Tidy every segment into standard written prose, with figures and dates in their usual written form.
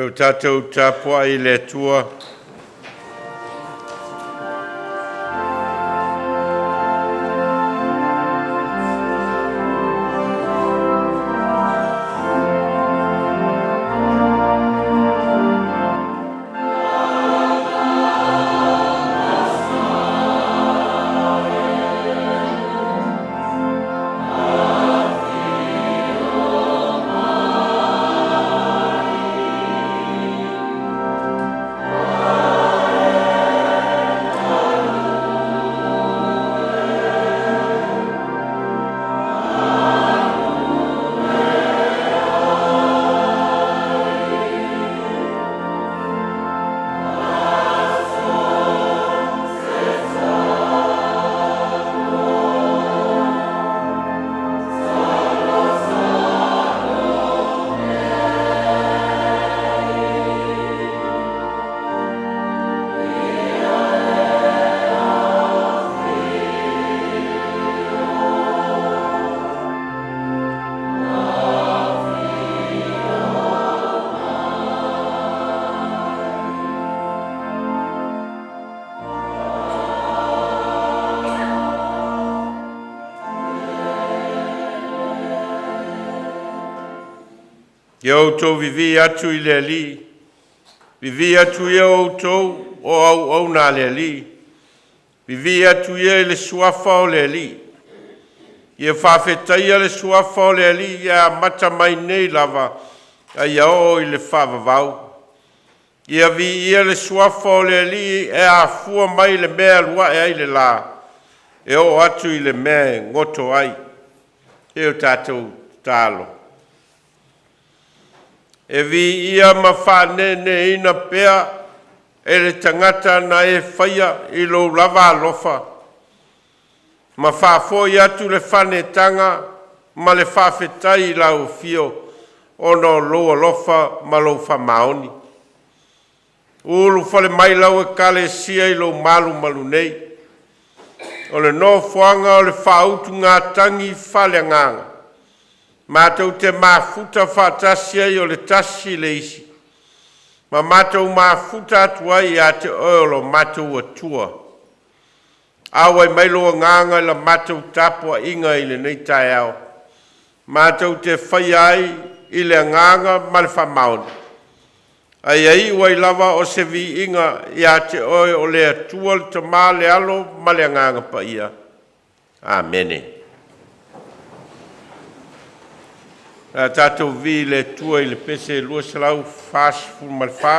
o tātou tāpua I le tua. Ia outou vivi atu I le ali. Vivi atu ia outou o au nā le ali. Vivi atu ia I le suafa o le ali. Ia whawhetaia le suafa o le ali, ia mata mai nei lava, a ia o I le whawavau. Ia vi ia le suafa o le ali, e a fua mai le mea lua e ai le la. E o atu I le mea ngoto ai. E o tātou tālo. E vi ia ma whanene ina pea, e le tangata na e whaia I lo lava alofa. Ma whafoi atu le whanetanga, ma le whawhetai I lau fio, o no lo alofa ma lo whamaoni. Ulu whale mai lau e kale sia I lo malu malu nei. O le no fuanga o le whautu ngā tangi whale nganga. Mātou te mafuta whātasia I o le tasi le isi. Ma mātou mafuta atua I a te oelo mātou atua. Awai mailoa nganga la mātou tapua inga I le nei tai au. Mātou te whai ai I le nganga ma le whamaoni. Ai ai wai lava o se vi inga I a te oe o le atua le tama le alo ma le nganga pa ia. Amene. Tātou vi le tua I le pese lua salau fast full malfa.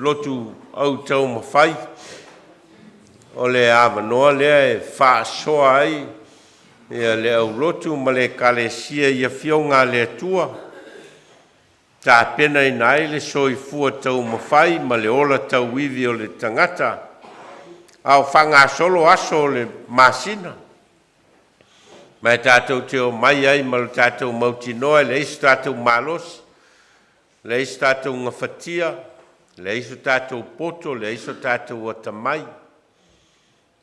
lotu au Taumafai. O le avanoa lea e whaasoa ai. Ia le au lotu ma le kalesia ia fionga le atua. Tā pena i nai le soifua Taumafai ma le ola tauivi o le tangata. Au whanga solo aso le masina. Mai tātou te o mai ai ma le tātou mautinoa le iso tātou malos. Le iso tātou ngawhatia. Le iso tātou poto, le iso tātou atamai.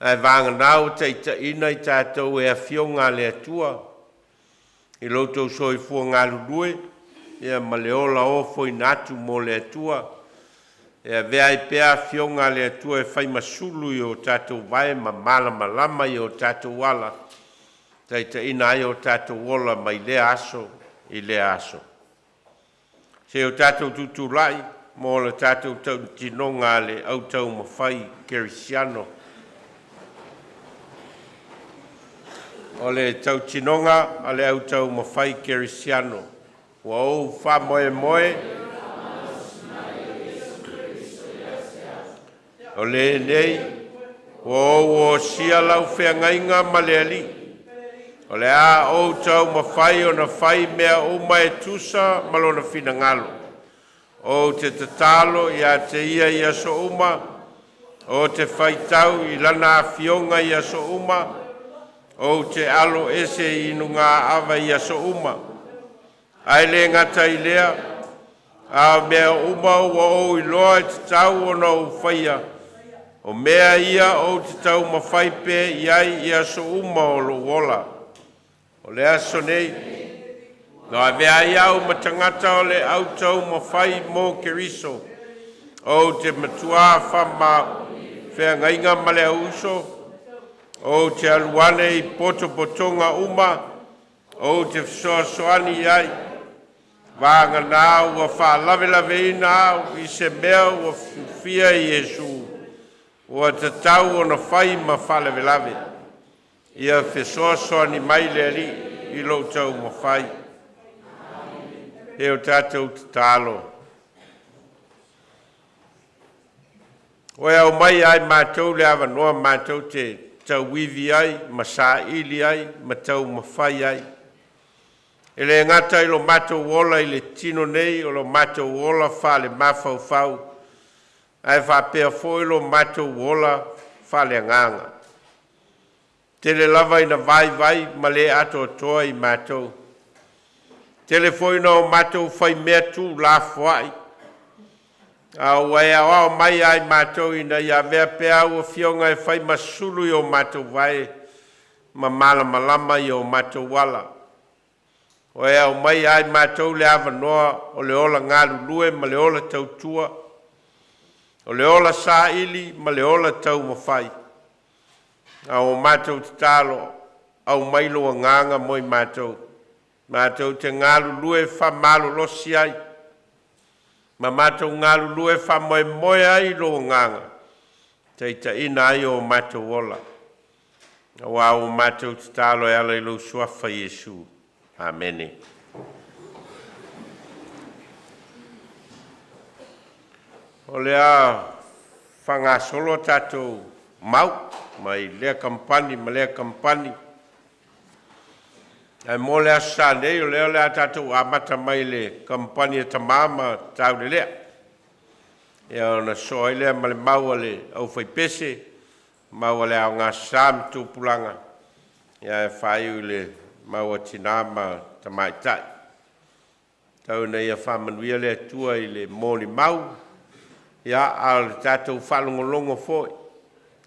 Ai vanga nao te ita ina i tātou e a fionga le atua. I loto soifua ngā lulue. Ia ma le ola ofo i natu mo le atua. Ia vea i pea fionga le atua e whai masulu i o tātou vai ma malama i o tātou wala. Ta ita ina ai o tātou wola mai le aso i le aso. Se o tātou tutulai mo le tātou tau tinonga le au Taumafai kerisiano. O le tau tinonga a le au Taumafai kerisiano. Wa o wha moe moe. O le nei. Wa o sia lau whea ngainga ma le ali. O le a o Taumafai o na whai mea o mai tusa malo na fina ngalo. O te tatalo ia te ia ia so uma. O te whaitau i lana a fionga ia so uma. O te alo ese inu ngā awa ia so uma. Ai le ngata i lea. A mea uma ua o i loa i te tau o na o whaia. O mea ia o te Taumafai pe iai ia so uma o lo wola. O le aso nei, no a vea iau matangata o le au Taumafai mo keriso. O te matua whama whea ngainga male uso. O te aluane i poto potonga uma. O te soasoani iai. Vanga nā ua wha lawe ina au i se mea ua fia i Jesu. Ua te tau o na whai ma wha lawe. Ia whesoasoani mai le ali i lo Taumafai. E o tātou te tālo. Oe au mai ai mātou le awa noa mātou te tauivi ai, ma sāili ai, ma Taumafai ai. E le ngata i lo mātou wola i le tino nei, o lo mātou wola wha le mawhau. Ai wha pēr fo i lo mātou wola wha le nganga. Tele lava ina vai ma le ato toa i mātou. Tele foi na o mātou whai mea tū la fuai. A wai a mai ai mātou ina ia vea pea ua fionga e whai masulu i o mātou vai. Ma malama i o mātou wala. Wai a mai ai mātou le awa noa o le ola ngā lulue ma le ola tautua. O le ola sāili ma le ola Taumafai. A o mātou te tālo, au mailo a nganga moi mātou. Mātou te ngālu lue wha malo losi ai. Ma mātou ngālu lue wha moe ai lo nganga. Te ita ina ai o mātou ola. A wā o mātou te tālo e ala i lo suafa Jesu. Amene. O lea whanga solo tātou mau. Mai lea Kamupani, ma lea Kamupani. Ai mo lea sa nei, o lea tātou amata mai le Kamupani e Tama ma Taulelea. Ia ona soa i lea ma le maua le Aufaipese, maua le au ngā sāmi tūpulanga. Ia e whaiu le maua tina ma Tamaitai. Tau nei a whamanuia le atua i le mōli mau. Ia al tātou whalongolongo foi.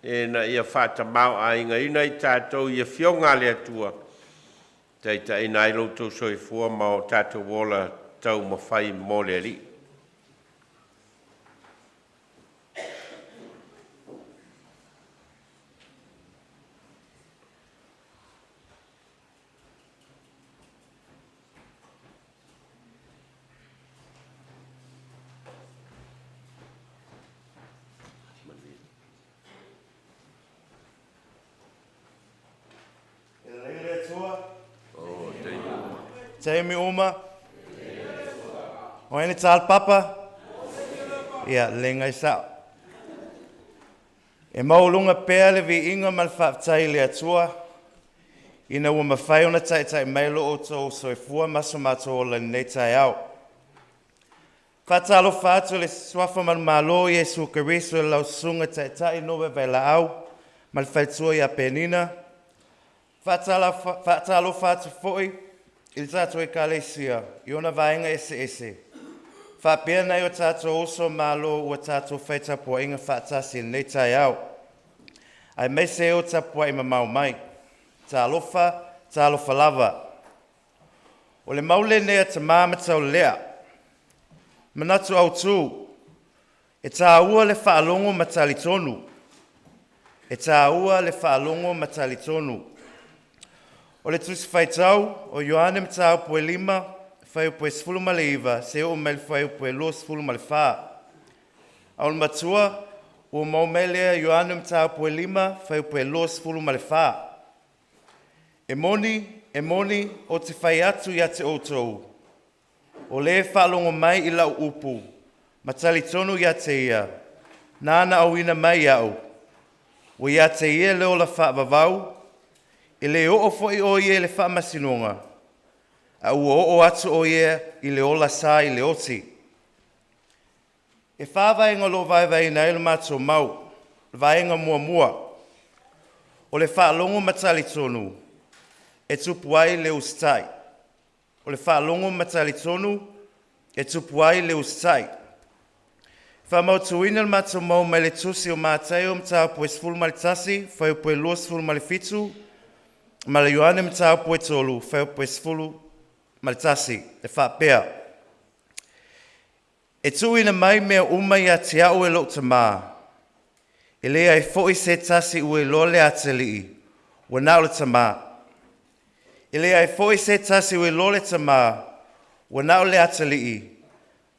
E na ia Fata mau a inga ina i tātou ia fionga le atua. Teita ina i Lotu soifua ma o tātou wola Taumafai mo le ali. Te mi uma. O ene tal papa. Ia, lengai sa. E maulunga pēa le vi inga mal whaptai le atua. Ina ua mawhai ona tai mailo o tō soifua maso mato o la nei tai au. Whatalo whātu le swafa man malo Yesu Karisto lau sunga tai Nove Vailaau. Mal whaitua ia penina. Whatalo whātu foi. Il tātou e kālesia. Iona vaenga ese. Whapea nei o tātou oso malo ua tātou whaitapua inga whaatasi nei tai au. Ai mei se o tapua ima mau mai. Tālofa lava. O le maule nea Tama ma Taulelea. Manatu au tū. E tāua le whaalongo ma talitonu. O le tusi whaitau o Ierome ma tāu poe 5, whai poe 10 se o mele whai poe 10 ma le wha. Au le matua, o mau melea Ierome ma tāu poe 5, whai poe 10 ma le wha. E moni o te whai atu ia te outou. O le whalongo mai i lau upu, ma talitonu ia te ia, nāna au ina mai au. O ia te ia leo la whaavavau, e le o foi o ie le whaamasinonga, a ua o atu o ie i le ola sa i le oti. E whaavaenga lo vai na ele mato mau, vaenga mua. O le whaalongo ma talitonu, e tupuai le ustai. O le whaalongo matalitonu e tupuai le ustai. Whamautuina le mato mau mai le tusi o mātai o mtau poe 10 ma le tasi, whai poe 10 ma le fitu, ma le Ierome mtau poe 3, whai poe 10 ma le tasi, e whapea. E tuina mai mea umai a te au e lo Tama. E lea e foi se tasi ue lole a te lii, ua nao le Tama. Ele ai foi se tasi ue lole Tama, ua nao le atalii,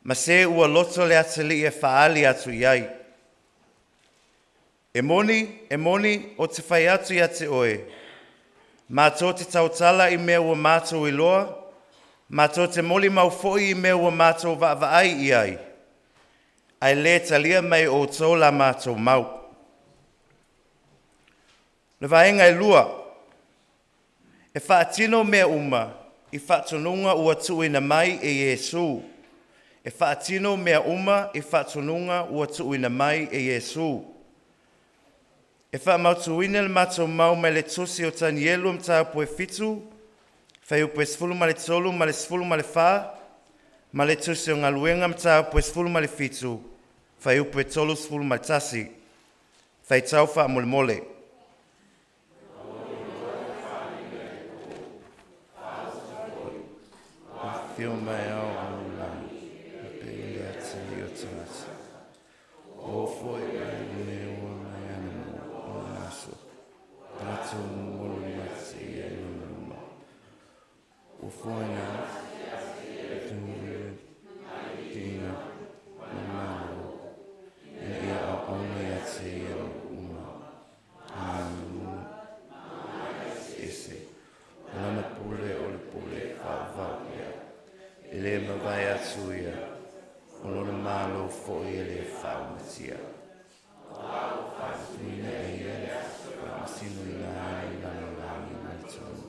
ma se ua loto le atalii e whaali atu iai. E moni o te whai atu ia te oe, mātou te tautala i mea ua mātou i loa, mātou te moli mau foi i mea ua mātou vaai iai. Ai le talia mai o tō la mātou mau. Le vaenga e lua, e whaatino mea uma, i whaatonunga ua tuina mai e Yesu. E whaatino mea uma, i whaatonunga ua tuina mai e Yesu. E whaamautuina le mato mau me le tusi o tanielu mta poe fitu, whai upe 10 ma le 3 ma le 10 ma le 4, ma le tusi o ngaluenga mta poe 10 ma le fitu, whai upe 10 ma le tasi, whai tau wha mole. Fio mai au aulani, pe ile atili o tangata. O foi mai me o mai anu o naso. Ratu mulu mati e nunuma. O foi na tinga mamano. E ia au auna ati e uma. Anu ese. Lama pule o le pule whaavau ia. Ele ma vai atu ia, o lona malo foi ele whaumatia. Whaatuina e ia, whamasino i ngā i lana langi maitonu.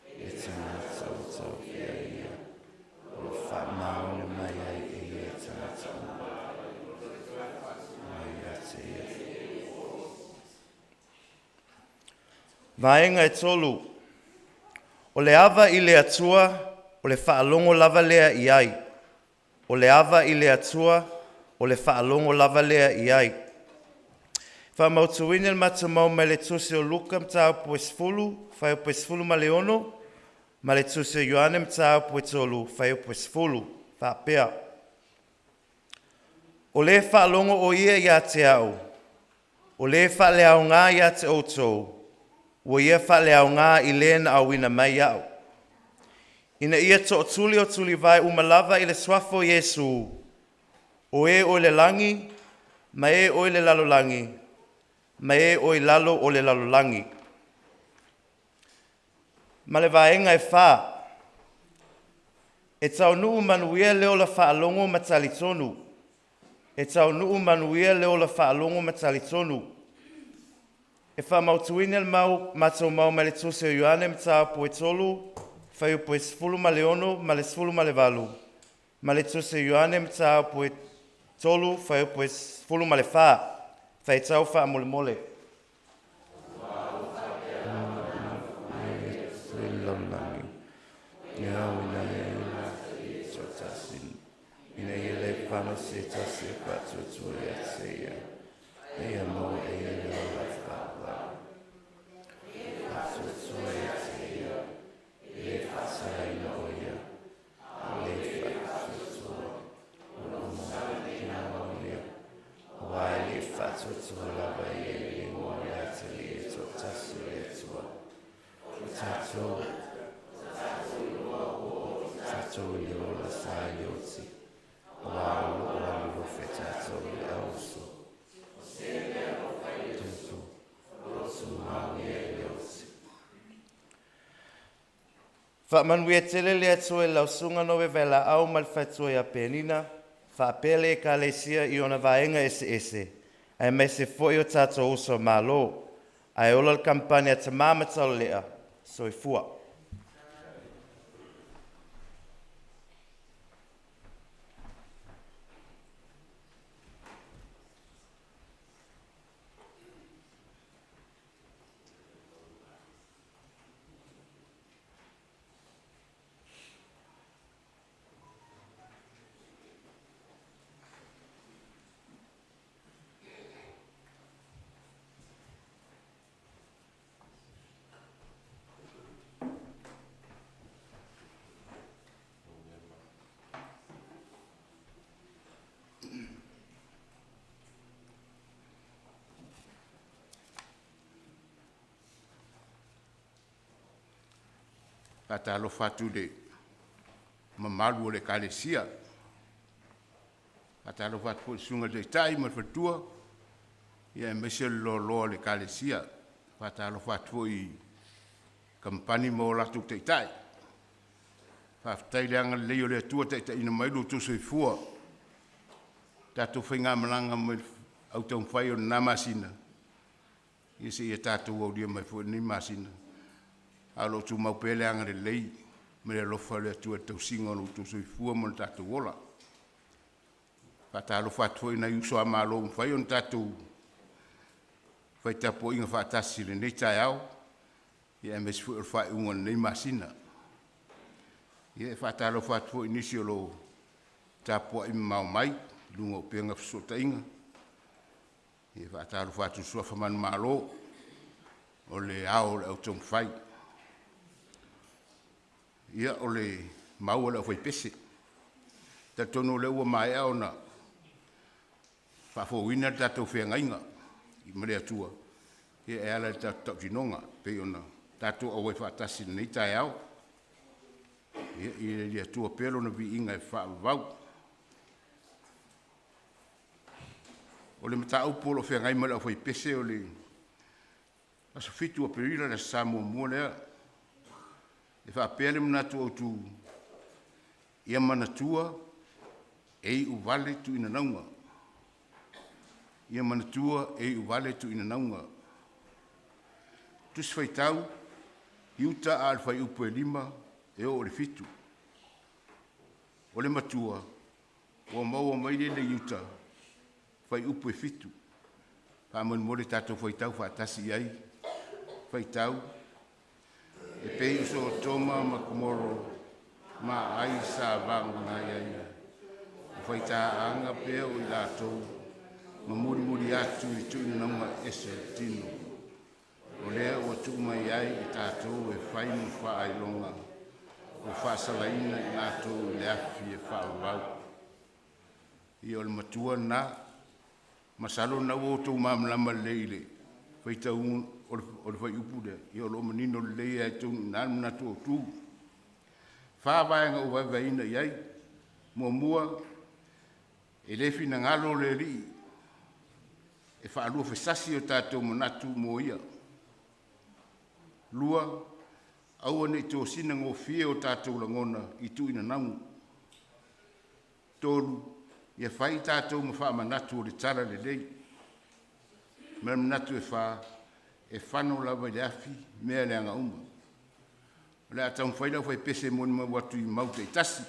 E tana tau fia ia, o whamaona mai ai e ia tana tau. Mai ate ia. Vaenga e tolu, o le ava i le atua, o le whaalongo lava lea iai. O le ava i le atua, o le whaalongo lava lea iai. Whamautuina le matamau mai le tusi o Luka mtau poe 10, whai o poe 10 ma le 1, ma le tusi o Ierome mtau poe 3, whai o poe 10, whapea. O le whaalongo o ia ia te au. O le whaaleau ngā ia te outou. O ia whaaleau ngā i lena awina mai au. Ina ia to tuli o tuli vai umalava i le swafo Yesu. O e o le langi, ma e o le lalo langi, ma e o lalo o le lalo langi. Ma le vaenga e wha. E tau nuu manuia leo la whaalongo ma talitonu. e tau nuu manuia leo la whaalongo matali tonu. E whamautuine le mau, matou mau ma le tuse o Ioane mta po e tolu, whaiu po e sfulu ma le ono, ma le sfulu ma le valu. Ma le tuse o Ioane mta po e tolu, whaiu po e sfulu ma le wha, whai tau wha mole mole. Se tase patu tu ya seya e amo e la fala patu tu ya seya e fasa ina oya le fatu tu o oya wa le fatu tu la ba ye mo ya tele to tasu e tu tatu tatu yo la sa yo si Wow, lo fetato l'auso. Fa manuia tele le atu e lausunga Nove Vailaau mal fatua ia penina. Fa apele e kalesia I ona vaenga ese. Ai mai se foi o tato uso malo. Ai ola le kampani a Tama Taulelea. Soi fua. Fata alo fatu le mamalu o le kalesia. Fata alo fatu po sunga le tai ma fatua. Ia mese lo le kalesia. Fata alo fatu I Kamupani mo latu te tai. Fatai le anga leo le atua te ina mailu tu soi fua. Tatu whainga malanga mo au Taumafai o na masina. Ia se ia tatu au dia mai fua ni masina. Alo tu mau pele anga le lei, me le lofa le atua tau singa no tu soi fua mo tatu wola. Fata alo fatu ina yuso ama alo mwhai on tatu fai tapo inga fatasi le nei tai au, ia mes fu fai unga nei masina. Ia fata alo fatu inisi olo tapo ima mau mai, lunga upenga fsota inga. Ia fata alo fatu suafa man malo, o le ao le au Taumafai. Ia o le mau le Aufaipese. Ta tono le ua mai au na whafowina tatou whengainga I mare atua. Ia e ala tatou jinonga pe ona tatou au e whaatasi nei tai au. Ia le atua pelo na vi inga e whaavau. O le mata au polo whengai mare Aufaipese o le asofitu a perila le samo mua lea. E whaapele manatu au tu ia manatua e uvale tu ina naunga. Ia manatua e uvale tu ina naunga. Tusi whaitau, iuta al whai upo e lima e o le fitu. O le matua, o maua maile le iuta whai upo e fitu. Whaamon mole tatou whaitau whaatasi ai. Whaitau, e pei uso toma ma kumoro ma ai sa vangu na ia. Whaita anga peo I latou ma muri atu I tu ina naunga ese tino. O lea o tu mai ai I tātou e whai mu wha ai longa. O whaasalaina I latou le afi e whaavau. I o le matua na masalo na o tau mamlama leile. Whaita un o le whai upu de, I o lo manino lea e tau nāna natu o tū. Whāwaenga o waiwaina iai, mua, e lefi na ngalo le ri, e whaalua whesasi o tātou manatu mo ia. Lua, aua ne tō sina ngō fie o tātou langona I tu ina nangu. Tōru, Ia whai tātou ma wha manatu o le tara le lei. Mea manatu e wha e whanau lawa le afi mea le anga uma. O le atau mwhailau whai pese moni ma watu I mauta I tasi.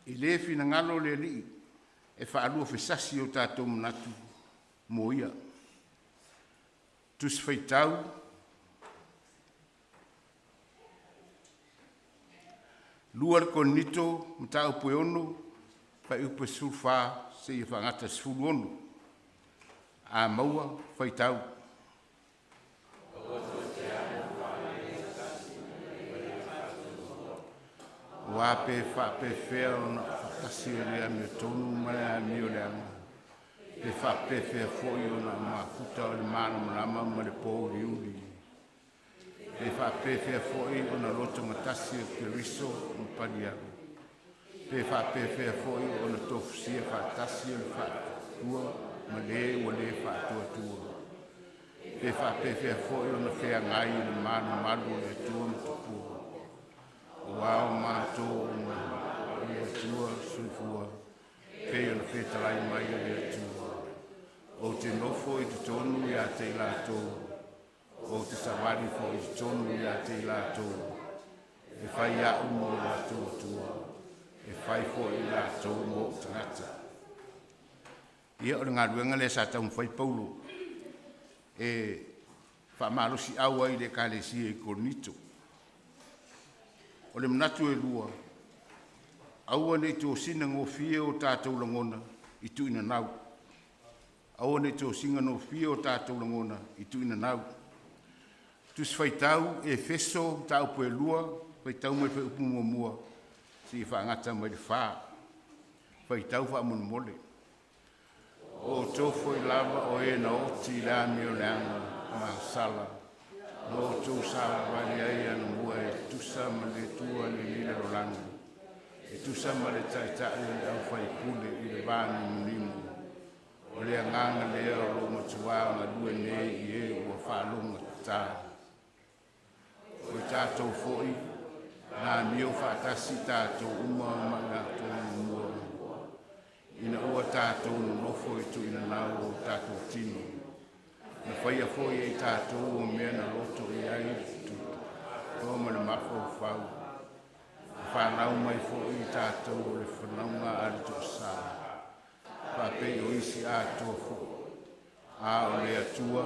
I le fina ngalo le li e wha alua whesasi o tātou manatu mo ia. Tus whai tau lua le konito mta upo ono fa upo sulfa se I whangata sfulu ono a maua whai tau. Wape whape whea ona whakasi o lea me tonu mea mi o lea ma. Pe whape whea fwoi ona mafuta o le mana manama ma le pō riuri. Pe whape whea fwoi ona loto matasi o ke riso o pariago. Pe whape whea fwoi ona tofusia whatasi o le whatua ma le o le whatua tua. Pe whape whea fwoi ona whea ngai o le mana malu o le tua mtupua. Wao mātou ia tua sufua, pei ona whetalai mai o ia tua. O te nofo I te tonu ia te lātou, o te sawari fo I te tonu ia te lātou. E whai a umo o lātou tua, e whai fo I lātou mo tangata. Ia o ngā ruenga le sa tau mwhai paulo, e whamalosi aua I le kālesia I konito. O le manatu e lua, aua nei tō sina ngō fia o tātou langona I tuina nau. Aua nei tō singa ngō fia o tātou langona I tuina nau. Tus whaitau e feso tāu po e lua, whaitau mai whai upu mua si whaangata mai le whā. Whaitau wha mun mole. O tōwho I lava o e na oti la mi o leanga ma sala. No tō sāra wani ai anu mua e tusa ma le tua le lila rolangu. E tusa ma le taitai le Aufaipese I le vāni munimu. O le anganga lea o lo matua ngā lue nei I e ua whālunga tā. O tātou fōi, nā mio whātasi tātou uma ma ngā tōnu mua. Ina ua tātou no nofo I tu ina nau o tātou tino. Na whaia fōi e tātou o mea na loto I ai tutu. Tō ma le mako whau. Whanau mai fōi I tātou o le whanaunga ari tō sā. Whapei o isi ātua fō. A o le atua,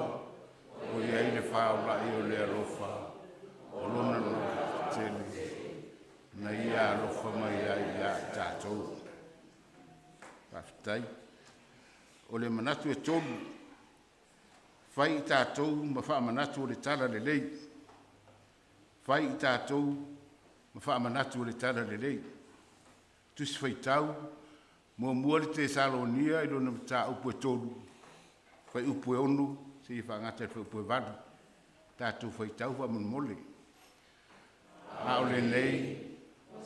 o I ai le whao lai o le alofa. O lona no tele. Na I a alofa mai ai a tātou. Whaftai. O le manatu e tōlu. Whai I tātou ma whaamanatu o le tala le lei. Whai I tātou ma whaamanatu o le tala le lei. Tusi whai tau, mua le te Salonia I lona mta upu e tolu. Whai upu e onu, se I whaangata e upu e vadu. Tātou whai tau wha mun mole. A o le nei,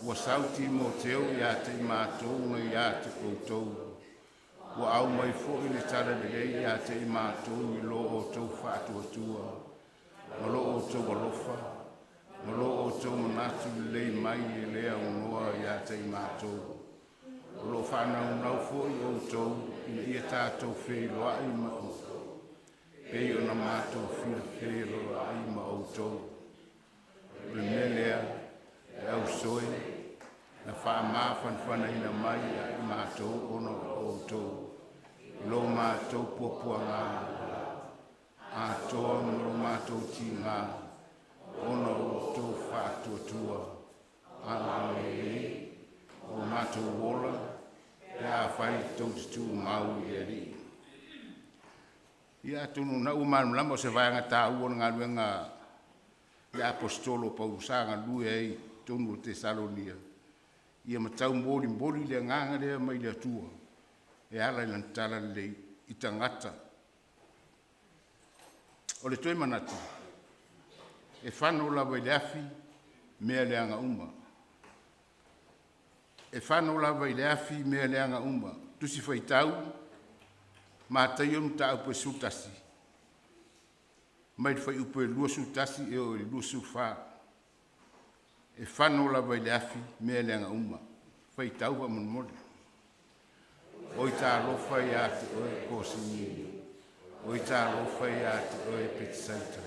ua sauti mo teo I a te mātou na I a te koutou. Wa au mai fo I le tala le lei a te I mātou I lo o tau whātua tua. Ma lo o tau walofa. Ma lo o tau manatu lei mai I lea unoa I a te I mātou. O lo whanau nau fo I o tau I ia tātou Feiloivao ma o. Pei o na mātou Feiloivao ma o tau. Le melea e au soe. Na wha whana ina mai I mātou ono o tau. Lo mātou puapua ngā. A toa lo mātou ti ngā. Ono o tau whātua tua. A o mātou wola. Te a whai tau titu ngau I eri. Ia tunu na umanu lama o se vaianga tā uona ngā luenga. Ia apostolo pausa ngā lue ei tunu te Salonia. Ia matau mboli le nganga lea mai le atua. E ala I lantala le I tangata. O le toi manatu. E whanau lawa I le afi mea le anga uma. E whanau lawa I le afi mea le anga uma. Tusi whaitau. Mātai o mta upo e sultasi. Mai whai upo e lua sultasi e o e lua sulfa. e whano la vai le afi mea leanga uma, whai tauwa mun mori. Oi tā lofa i ate oe kōsini, oi tā lofa i ate oe petisaita.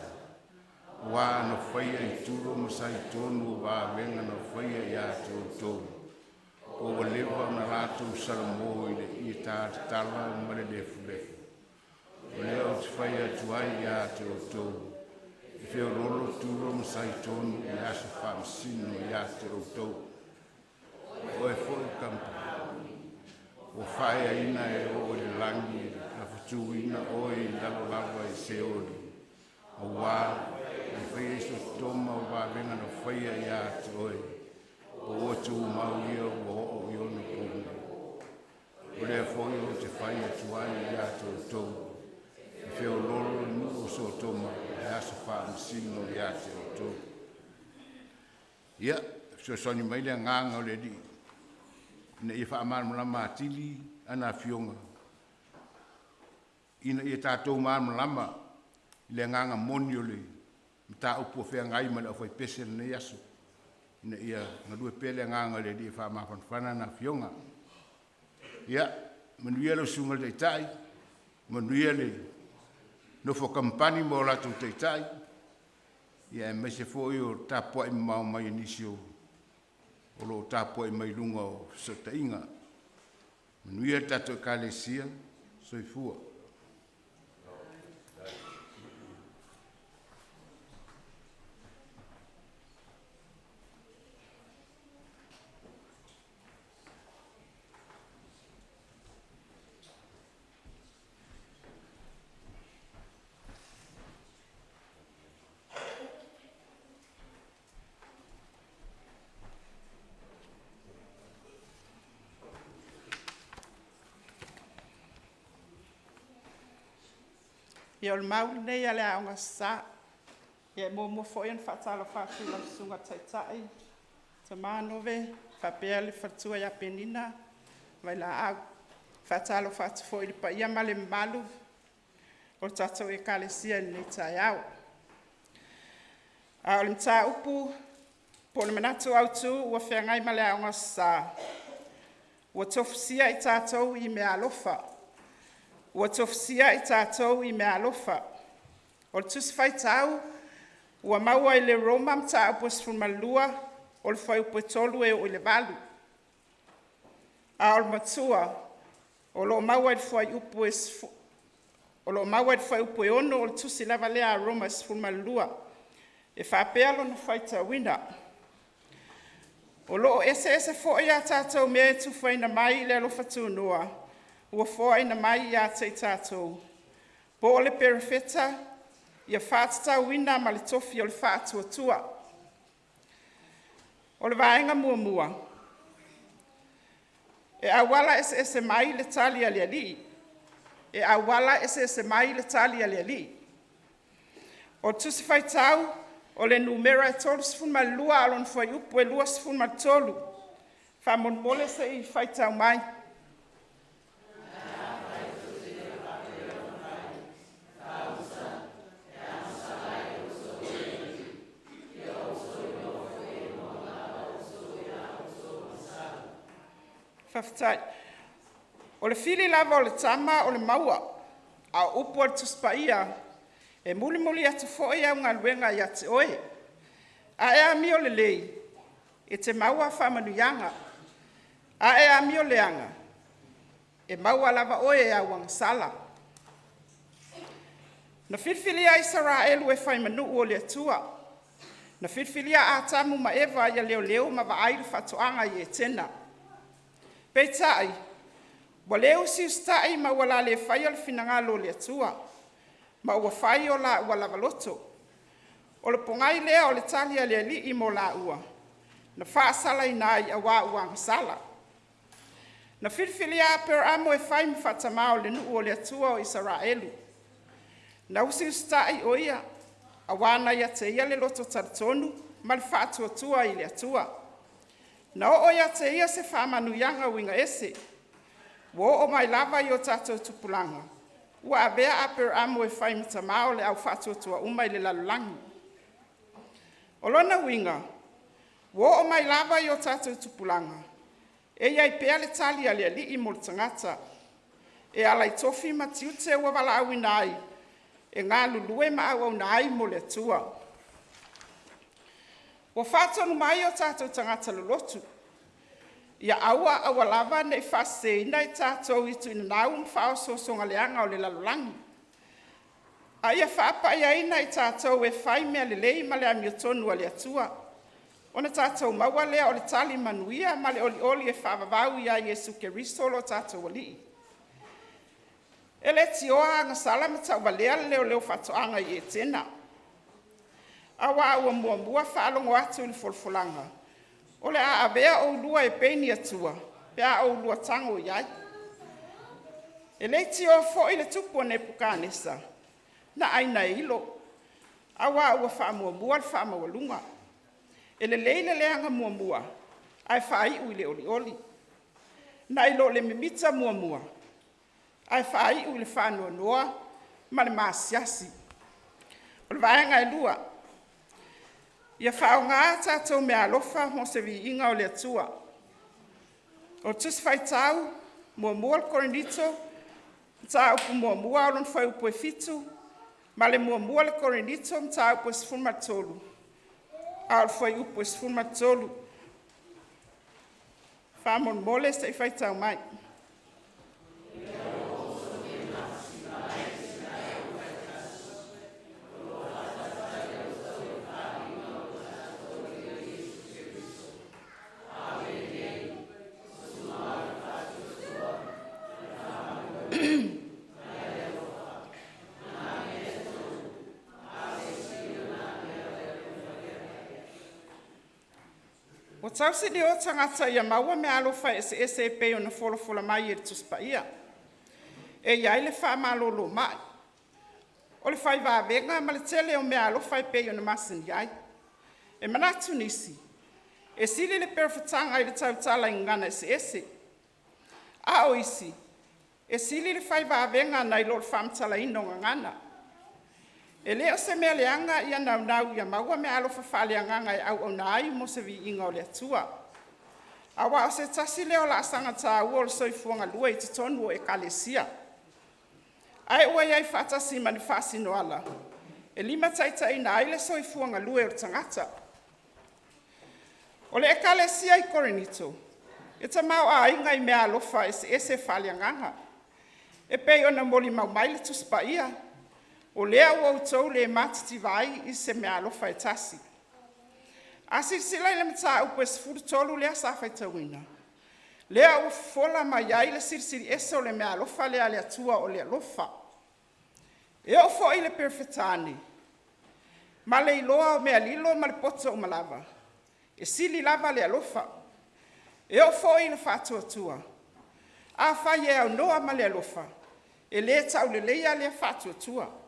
Wā na whaia i turo masai tonu wā venga na whaia i ate o tōu. O lewa na rātou salamō i le i tāte tala mare lefu lefu. O leo te whaia tuai i ate o tōu. I whio rolo turo masai tonu i Asofa msino i ate o tōu. O e whoi kampa. O whaia ina e o le langi, na whatu ina o i lalo lawa i se ori. O wā, e whaia iso toma o wā venga na whaia i ate oe. O otu mau ia o o i ona pōna. O lea whoi o te whaia tuai i ate o tōu. I whio lolo nu o so toma, e Asofa msino i ate o tōu. Ia, so soni maile nganga o le di. Ina ia whaamana lama atili ana fionga. Ina ia tātou mana lama le nganga moni o le mta upu whea ngai male Aufaipese na iaso. Ina ia ngadue pele nganga le di whaamana whana na fionga. Ia, manuia lo sunga le tai, manuia le nofo Kamupani mo latu te tai. Ia me se foi o tapua i mau mai inisio. O lo tāpua i mai lunga o sotainga. Manuia tato e kalesia, soifua. Ia o le mauli nei a le aonga sa. Ia mo foi an fatala whātula sunga taitai. Tama Nove, whapea le whatua ia penina. Vailaau, fatala whātu foi le pa ia male malu. O tatou e kalesia ni tai au. A o le mta upu, po le manatu au tu, ua whengai male aonga sa. Ua tofusia i tatou I mea alofa. Ua tofusia I tātou I mea alofa. O le tusi whaitau, ua maua I le Roma mta upu sfumalua, o le whai upu tolu e o le valu. A o le matua, o lo maua I le whai upu o lo maua I le whai upu e ono, o le tusi lava lea a Roma sfumalua. E whapea lo na whaitawina. O lo ese fo ia tātou mea tu whaina mai le alofa tūnoa. Ua fōa ina mai ia te tātou. Po o le perifeta, ia whātata wina ma le tofi o le whātua tua. O le vaenga mua. E awala ese mai le tali ali. E awala ese mai le tali ali. O tusi whaitau, o le numera e tolu sifun ma lua alon fwai upu e lua sifun ma tolu. Whamon mole se I whaitau mai. Faftai. O le fili lava o le tama o le maua, a upu o le tuspaia, e muli atu fo'i au ngā luenga I ate oe. A e ami o le lei, e te maua whamanuianga. A e ami o le anga, e maua lava oe e au sala. Na whitwhilia Israelu e whaimanu o le atua. Na whitwhilia a tamu ma ewa ia leo ma vaairu whatoanga I e tena. Peitai, wa leo si ustai ma wala le whai o le whinangalo le atua, ma ua whai o la ua lava loto. O le pongai lea o le talia le li I mo la ua, na whaasala I nai a wā uanga sala. Na whitwhilia per amo e whai mi whatamao le nuu o le atua o Israelu. Na usi ustai o ia, a wana ia te ia le loto taratonu, ma le whaatua tua I le atua. Na o ia te ia se whamanuianga winga ese. Wo o mai lava I o tātou tupulanga. Ua avea aper amo e whai mtamao le au whātua tua umai le lalulangi. O lona winga, Wo o mai lava i o tātou tupulanga. E iai pea le tali ali ali i mo le tangata. E ala i tofi ma tiu te ua Vailaau i nai. E ngā lulue ma au au nai mo le atua. Wa whātonu mai o tātou tangata le Lotu. Ia aua aua lava nei whase ina i tātou itu ina nau mwhao sosonga leanga o le lalolangi. A ia whaapa ia ina i tātou e whai mea le lei ma le amio tonu a le atua. Ona tātou maua lea o le tali manuia ma le oli oli e whaavavau ia Iesu Keristo lo tātou ali. E le tioa anga salama tau valea leo leo whatoanga i e tena. Awa ua mua mua whaalongo atu le folfolanga. O le a avea o lua e peini atua, pea o lua tango iai. E le tio fo i le tupu ne pukanesa, na aina e ilo. Awa ua wha mua mua le wha mawalunga. E le leile leanga mua mua, ai whai ui le oli oli. Na ilo le mimita mua mua, ai whai ui le whanua noa, ma le maasiasi. O le vaenga e lua, ia whao ngā tātou mea alofa mo se vi inga o le atua. O tus whai tau, mua mua le korenito, tau pu mua mua o lon whai upo e fitu, ma le mua mua le korenito, tau pu e sifuma tolu. A o whai upo e sifuma tolu. Whamon mole se i whai tau mai. O tausi ni o tangata ia maua me alofa ese pe o na fola mai e tuspa ia. E iai le wha malolo mai. O le whai vāvenga ma le tele o me alofa pe o na masin iai. E manatu nisi. E sili le perfetanga i le tautala i ngana ese. A o isi. E sili le whai vāvenga na i lo le whamtala ino ngana. E leo se mea leanga ia nau ia maua me alofa whaleanganga e au nai mo se vi inga o le atua. Awa o se tasi leo la asanga tā ua o le soifuanga lua i te tonu o e kalesia. Ai ua iai whatasi mani whasino ala. E lima taita ina ai le soifuanga lua o tangata. O le e kalesia i korenito. E ta mau a inga i mea alofa ese whaleanganga. E pei ona moli mau maile tuspa ia. O lea ua utou le matiti vai i se mea alofa e tasi. A sila i le mta upo e sifuru tolu lea sa fai tauina. Lea ua fola mai ai le sirisiri ese o le mea alofa lea le atua o le alofa. E o fo i le perfetani. Ma le iloa o mea lilo ma le poto o malava. E sili lava le alofa. E o fo i le fatua tua. A fai e au noa ma le alofa. E le taulelea le fatua tua.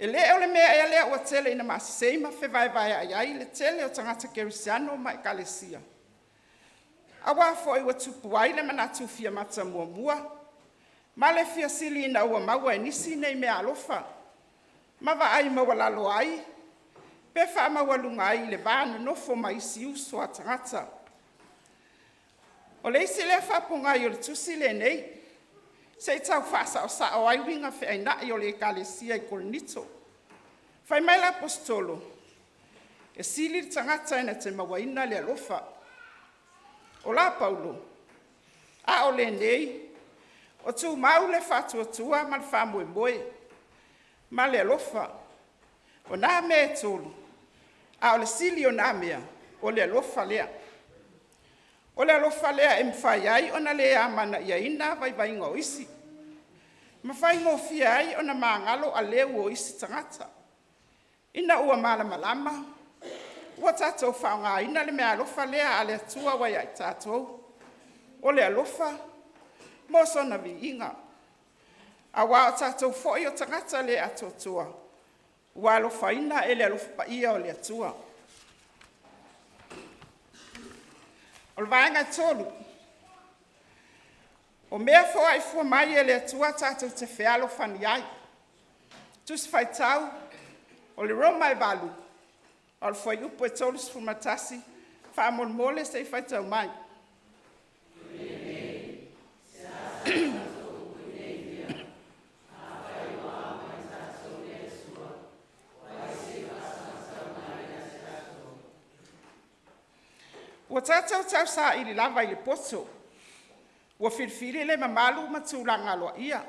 E le o le mea ea lea ua tele ina maseima fe vai ai le tele o tangata kerisiano ma e kalesia. Awa fo i ua tupu ai le manatu fia mata mua mua. Ma le fia sili ina ua maua e nisi nei mea alofa. Ma va ai maua lalo ai. Pe wha maua lunga ai le vāna nofo ma isi uso a tangata. O le isi le whapunga i o le tusi le nei. Se tau whasa o sa o ai winga fe aina i o le kalesia i korenito. Whai mai la apostolo. E sili tangata ina te mawaina le alofa. O la Paulo. A o le nei. O tu mau le fatua tua ma le whamoe moe. Ma le alofa. O nā mea tolu. A o le sili o nā mea. O le alofa lea. O le alofa lea e mwhai ai o na lea amana ia ina vai ingo isi. Ma whai ngō fia ai o na māngalo a leo o isi tangata. Ina ua malama. Ua tātou whaonga ina le mea alofa lea a le atua wai ai tātou. O le alofa, mō sona vi inga. A wā o tātou fōi o tangata le atotua. Ua alofa ina e le alofa pa ia o le atua. O le vaenga tolu. O mea fo ai fua mai e le atua tātou te whialo whani ai. Tus whai tau, o le roma e walu. O le fwai upo e tolu sfumatasi, Whaamole se whaitau mai. Ua tātou tau sā ili lava ili poto. Ua whirwhiri le mamalu ma tūranga loa ia.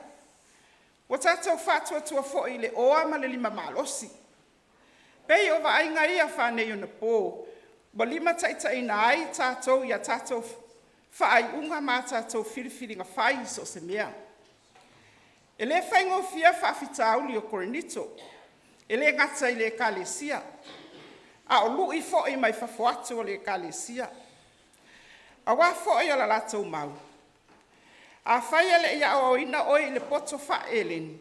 Ua tātou whātua tua fo i le oa ma le lima malosi. Pei o wa ainga ia whānei o na pō. Ua lima taitaina ai tātou ia tātou whaai unga mā tātou whirwhiri ngā whai so se mea. E le whaingo fia whawhitauli o Korinito. E le ngata i le kalesia. A o lui fo i mai whawhatu o le kalesia. A wā fo i o la latou mau. A whaia le ia o ina oi le poto wha eleni.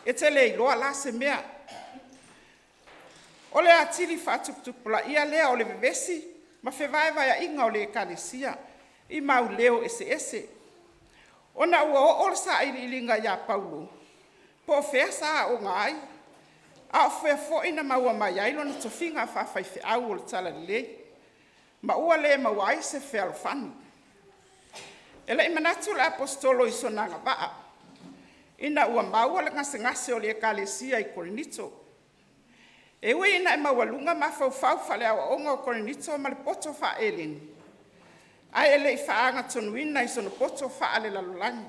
E te le iloa la se mea. O le atili whatuktukula ia lea o le vevesi, ma whewaiwai a inga o le kalesia, i mau leo ese ese. Ona ua o le sa ili ilinga ia Paulo. Po whea sa o ngai. A o whea fo ina maua mai ailo na tofinga whawhai au o le tala lei. Ma ua le mawai se whea lo whanu. E le imanatu le apostolo i sonanga waa. Ina ua maua le ngase o le kalesia i Korinito. E ui ina e mawalunga mawhau whale awa onga o Korinito ma le poto wha eleni. Ai ele i whaanga tonuina i sono poto wha ale lalolangi.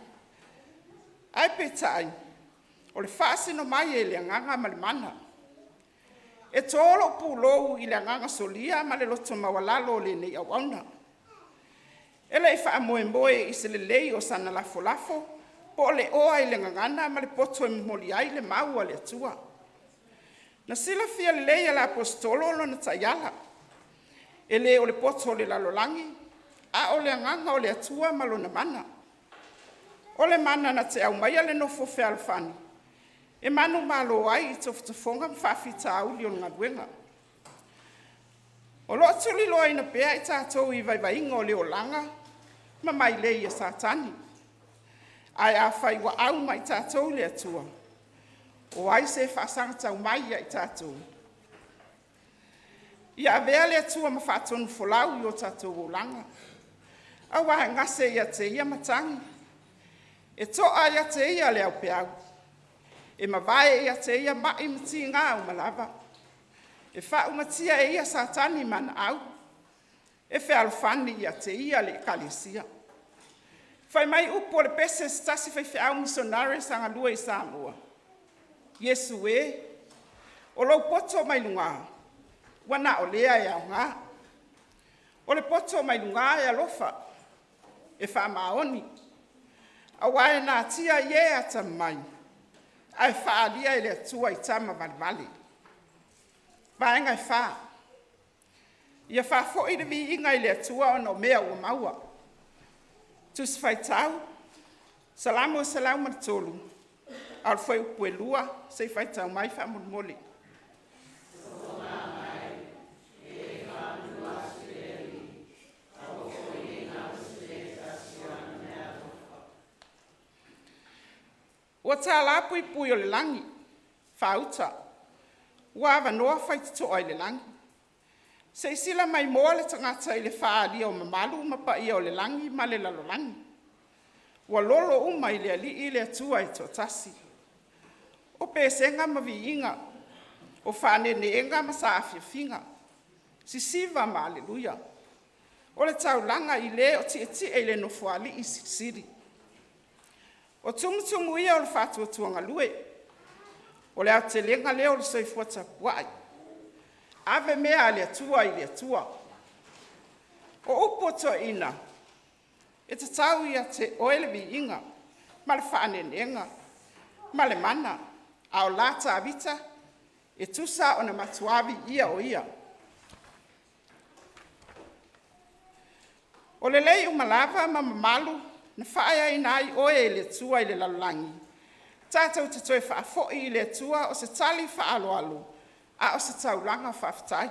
Ai petai, o le whaasino mai e le anganga ma le mana. E tōlo pūlou i le anganga solia ma le loto mawalalo le nei awauna. Ele i wha moe i se le lei o sana lafo, po le oa i le ngangana ma le poto i moli ai le maua le atua. Na sila fia le lei ala apostolo lo na taiala. Ele o le poto le lalolangi, a o le nganga o le atua ma lo na mana. O le mana na te au mai ale nofo fe alfani. E manu malo ai i tofutofonga mwhawhita au li o ngā duenga. O lo atuli loa ina pea i tātou i vaivainga o le o langa, ma mai lei a satani. Ai a whai wa au mai tātou le atua. O ai se whasanga tau mai i tātou. Ia avea le atua ma whatonu folau i o tātou o langa. A wahe ngase ia te ia matangi. E toa ia te ia le au peau. E mawae ia te ia mai mati ngā o malava. E wha umatia e ia satani mana au. E wha alfani ia te ia le kalesia. Whai mai upo le pese stasi whai whiau misonare sanga lua i Samoa. Yesu e, o lau poto mai lunga, wana o lea e au ngā. O le poto mai lunga e alofa, e wha maoni. A wae nā tia ie ata mai, ai wha alia e le atua i Tama valivali. Vaenga e wha. Ia wha fo i le vi inga i le atua o no mea ua maua. Tus whai tau, salamu o salamu na tolu. Al foi o Puelua, sei whai tau mai wha mole. Ua tā lapu i pui o le langi, whauta. Ua awa noa whai titoa i le langi. Sei sila mai moa le tangata i le whaalia o mamalu mapa ia o le langi ma le lalolangi. Ua lolo uma i le ali i le atua i tō tasi. O pēsenga ma vi inga, o whanene enga ma sa awhiawhinga. Sisiva ma aleluia. O le taulanga i le o ti e le nofuali i siri. O tumutumu ia o le whātuatuanga lue. O le atelenga leo o le soifua tapuai. Ave mea le atua i le atua. O upoto ina. E te tau ia te oele vi inga. Ma le whaanenenga. Ma le mana. A o lata avita. E tusa o na matuavi ia o ia. O le lei umalava ma mamalu. Na whaia ina ai oe le tua i le lalolangi. Tātou te toi whaafoi i le tua o se tali whaaloalo. A o se taulanga whaftai.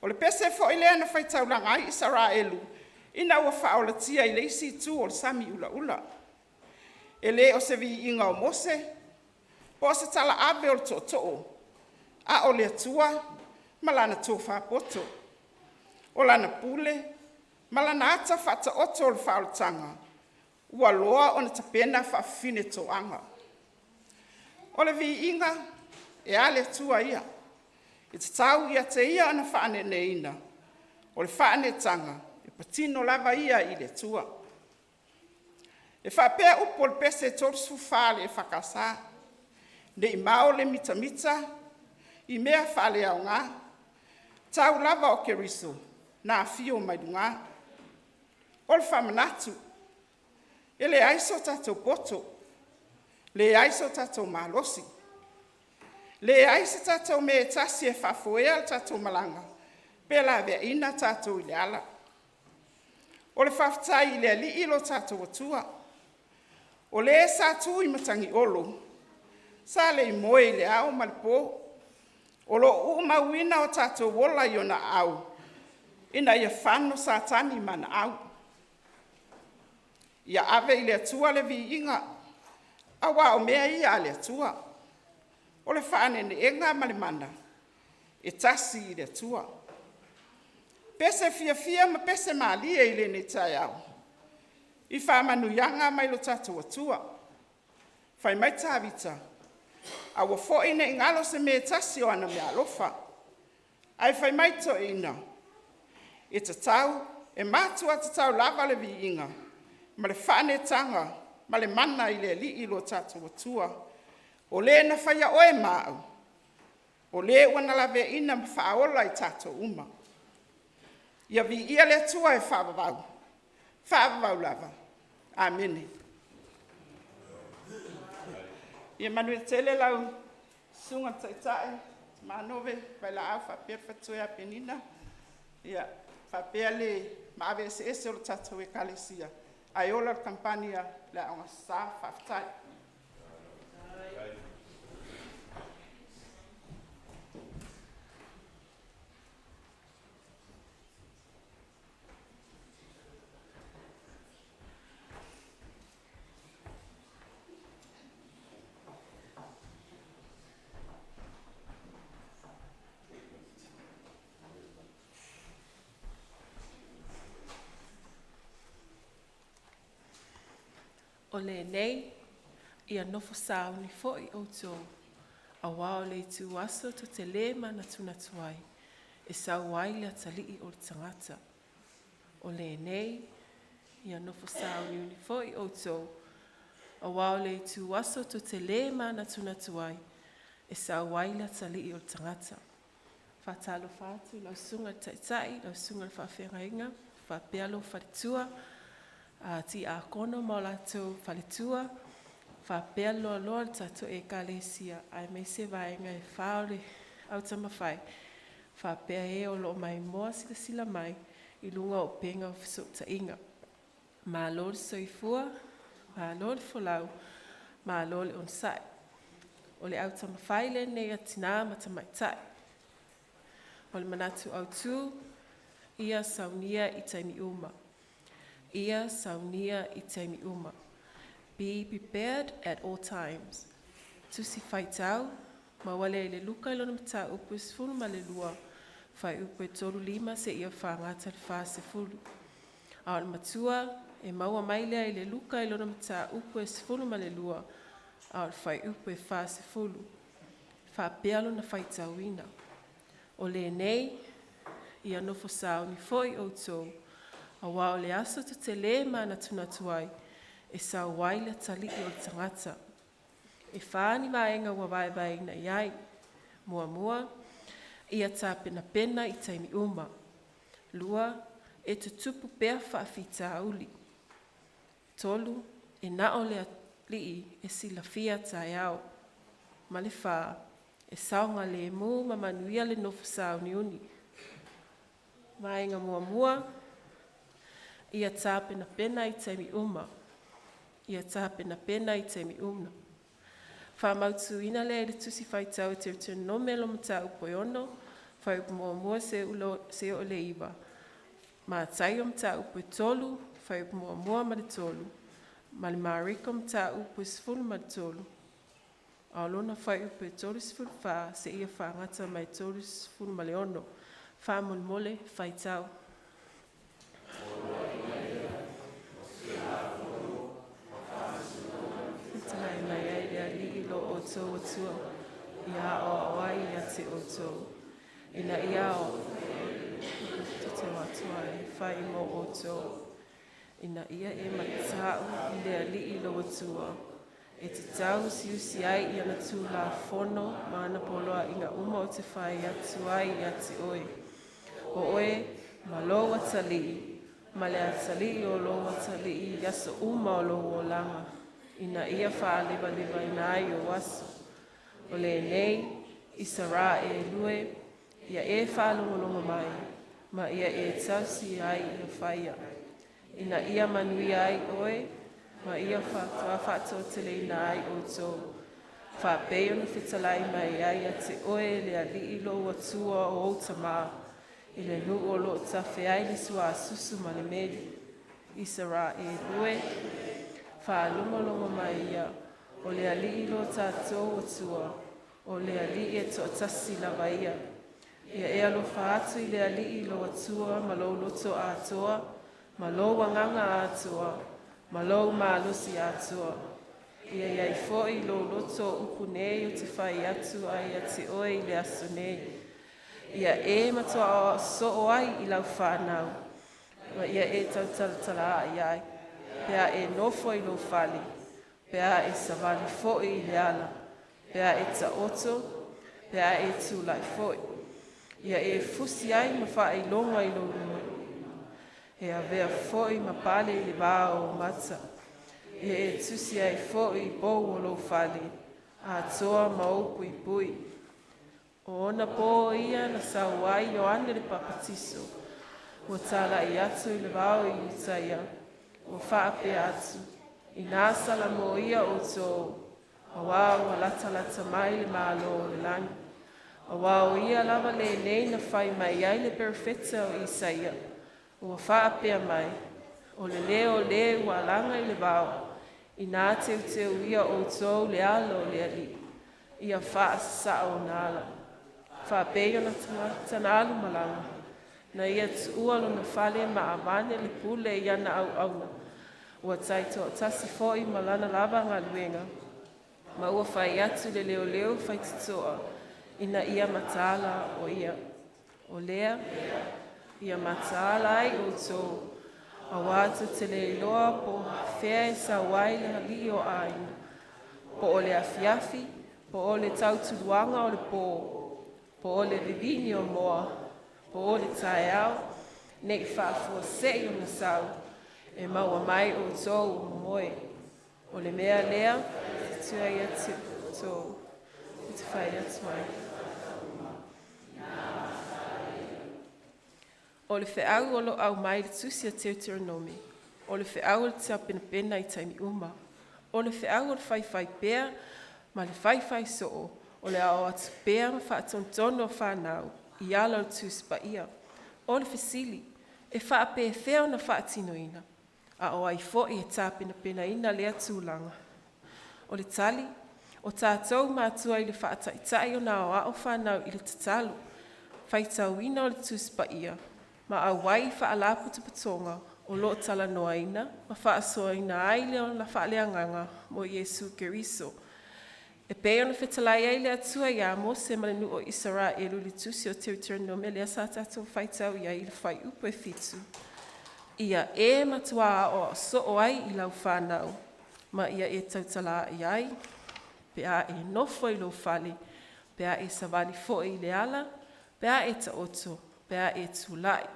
O le pese fo i lea na whai taulanga ai Israelu. Ina ua whaolatia i le isi tu o le sami ula ula. E le o se vi inga o Mose. Po se tala abe o le tōtoo. A o le atua malana tō whapoto. O lana pule, ma lana ata fata oto o le whaolotanga, ua loa o na tapena whaafine toanga. O le vi inga, e ale tua ia, i te tau ia te ia ana whaane neina, o le whaane tanga, e patino lava ia i le tua. E whapea upo le pese tolsu whale e whakasa, ne i mao le mita mita, i mea whale au ngā, tau lava o keriso, nā fio mai dunga. O le whamanatu, e le aiso tatou poto, le aiso tatou malosi, le aiso tatou me tasi e whafoea tatou malanga, pe la vea ina tatou i le ala. O le whaftai i le ali ilo tatou atua, o le sa tu i matangi olo, sa le i moe i le au malipo, o lo umawina o tatou wola i ona au, ina ia whano sa tani mana au. Ia ave i le atua le vi inga, awa o mea ia le atua, o le whaane ne enga malimana, e tasi i le atua. Pese fia ma pese maalia i le ne tai au. I whamanu yanga mai lo tatou atua. Whai mai tāwita. A wa fo ina ingalo se me tasi o ana me alofa. Ai whai mai to ina. E te tau, e mātua te tau lava le vi inga. Ma le whane tanga, ma le mana i le li i lo tatou atua. O le na whaia oe māu. O le wana lave ina ma whaola i tatou uma. Ia vi ia le atua e whaavavau. Whaavavau lava. Amene. Ia manu e tele lau sunga taitai, ma Nove, Vailaau, Aufaipese fatoe penina. Ia whapea le maave ese o tatou e kalesia. Ai ola kampania le aonga sa whaftai. O le nei, ia nofo sao ni foi o tō. A wao le tu aso to Tele mana tuna tuai. E sau wai le atalii o le tangata. O le nei, ia nofo sao ni foi o tō. A wao le tu aso to Tele mana tuna tuai. E sau wai le atalii o le tangata. Fatalo fatu, lau sunga taitai, lau sunga whawhenga inga, whapealo wharitua, ti a kono mo latou faletua fa pelo lo tato e kalesia ai me se vai ngai faule au Taumafai fa pe e o lo mai mo sila mai i lunga o penga o so tainga ma lo soifua ma lo folau ma lo on sai o le au Taumafai le ne atina ma Tamaitai o le manatu au tu ia saunia i taimi uma. Ia saunia i taimi uma. Be prepared at all times. Tusi whaitau, ma wale le luka ilona mta upu sifuru ma le lua, whai upu e toru lima se ia whangata le wha se furu. Aon matua, e maua mailea i le luka ilona mta upu e sifuru ma le lua, aon whai upu e wha se furu. Wha pealo na whaitau ina. O le nei, ia nofo sao ni foi o tō, a wao le aso to Tele mana tuna tuai, e sa waile tali o tangata. E whaani vaenga wa vai na iai, mua, ia tā pena i taimi uma. Lua, e te tupu pea whaafita auli. Tolu, e nao le lii e sila fia tai au. Ma le wha, e saunga le mu ma manuia le nofo sao ni uni. Vaenga mua, ia tā pena i taimi uma. Ia tā pena i taimi uma. Whamautu ina le tusi whaitau te utun no melo mta upoi ono, whai upu mua se o le iwa. Ma tai o mta upoi tolu, whai upu mua ma le tolu. Ma le mariko mta upoi sifuru ma le tolu. Aolona whai upoi tolu sifuru wha se ia whangata mai tolu sifuru ma le ono. Wha mole whaitau. Talai mai ai lea li lo o tō atua. Ia o awai ia te o tō. Ina ia o te matua e whai mo o tō. Ina ia e matau i lea li lo atua. E te tau siusi ai i ana tū la whono ma ana poloa inga uma o te whai atu ai i ati oi. O oe, ma lo atali, ma le atali o lo atali i aso uma o lo o langa. Ina ia wha liva ina ai o waso. O le nei, i sara e lue, ia e wha longa mai, ma ia e tausi ai i a whaia. Ina ia manui ai oe, ma ia whātua tele ina ai o tō. Whāpeo na whitalai mai ai a te oe lea li ilo atua o o Tama. I le nu o lo tawhi ai le sua susu ma le meli. I sara e lue, whaalunga mai ia, o lea li ilo tātou atua, o lea li e to tasi lava ia. Ia e alo whaatu i lea li ilo atua, ma lo loto atoa, ma lo wanganga atoa, ma lo maalusi atua. Ia iai foi lo loto upu nei o te whai atu ai a te oe i le aso nei. Ia e matoa o so o ai i lau whanau. Ma ia e tau talatala ai ai. Pea e nofo i lo whali. Pea e savali foi i le ala. Pea e ta oto. Pea e tūlai foi. Ia e fusi ai ma wha i longa i lo ruma. E a vea foi ma pale i le vāo o mata. Ia e tusi ai foi i bou o lo whali. A toa ma upu i pui. O ona po ia na sauai o ane le papatiso. O tala i atu i le vāo i utaia. O whaape atu. I nāsala mo ia o tō. A wāo a lata mai le mālo o le langi. A wāo ia lava le nei na whai mai ai le perfetta o Isaia. O whaape mai. O le leo wa langa i le vāo. I nā teu ia o tō le alo le ali. Ia wha sa o nāla. Whapeo na tanalu malanga. Na ia tuualo na whale ma avane le pule i ana au auna. Ua taito tasi foi malana lava ngā luenga. Ma ua whai atu le leo whai titoa. Ina ia matala o ia. O lea, ia matala ai o tō. A wātu tele loa po whea e sa waile li o aina. Po o le afiafi, po o le tautuluanga o le pō. Po o le vivini o moa, po o le tae au, nei whaafua sei o na sau, e maua mai o tō o moe. O le mea lea, te tua ia tō, te whai atu ai. O le whiau o lo au mai le tusi a Ierome, o le whiau o le tia pena i taimi uma, o le whiau o le whai pēr, ma le whai soo, o le ao atu pēr ma whaatontono whanau, i ala o tusi pa ia. O le whisili, e whaape e wheo na whaatinoina, a o ai fo i e tā pena ina lea tūlanga. O le tali, o tātou mātua i le whaataitai o na o ao whanau i le tatalu, whaitauina o le tusi pa ia, ma au wai whaalapu te patonga, o lo tala noaina, ma whaasoina ai leo na whaaleanganga mo Iesu Keriso. E peo na whetalai ai lea tua ia mo se malenu o Israelu li tusi o Ierome lea sa tātou whaitau ia i le whai upo e fitu. Ia e matua o so o ai i lau whanau, ma ia e tautala i ai, pea e nofo i lo whali, pea e savali fo i le ala, pea e ta oto, pea e tūlai.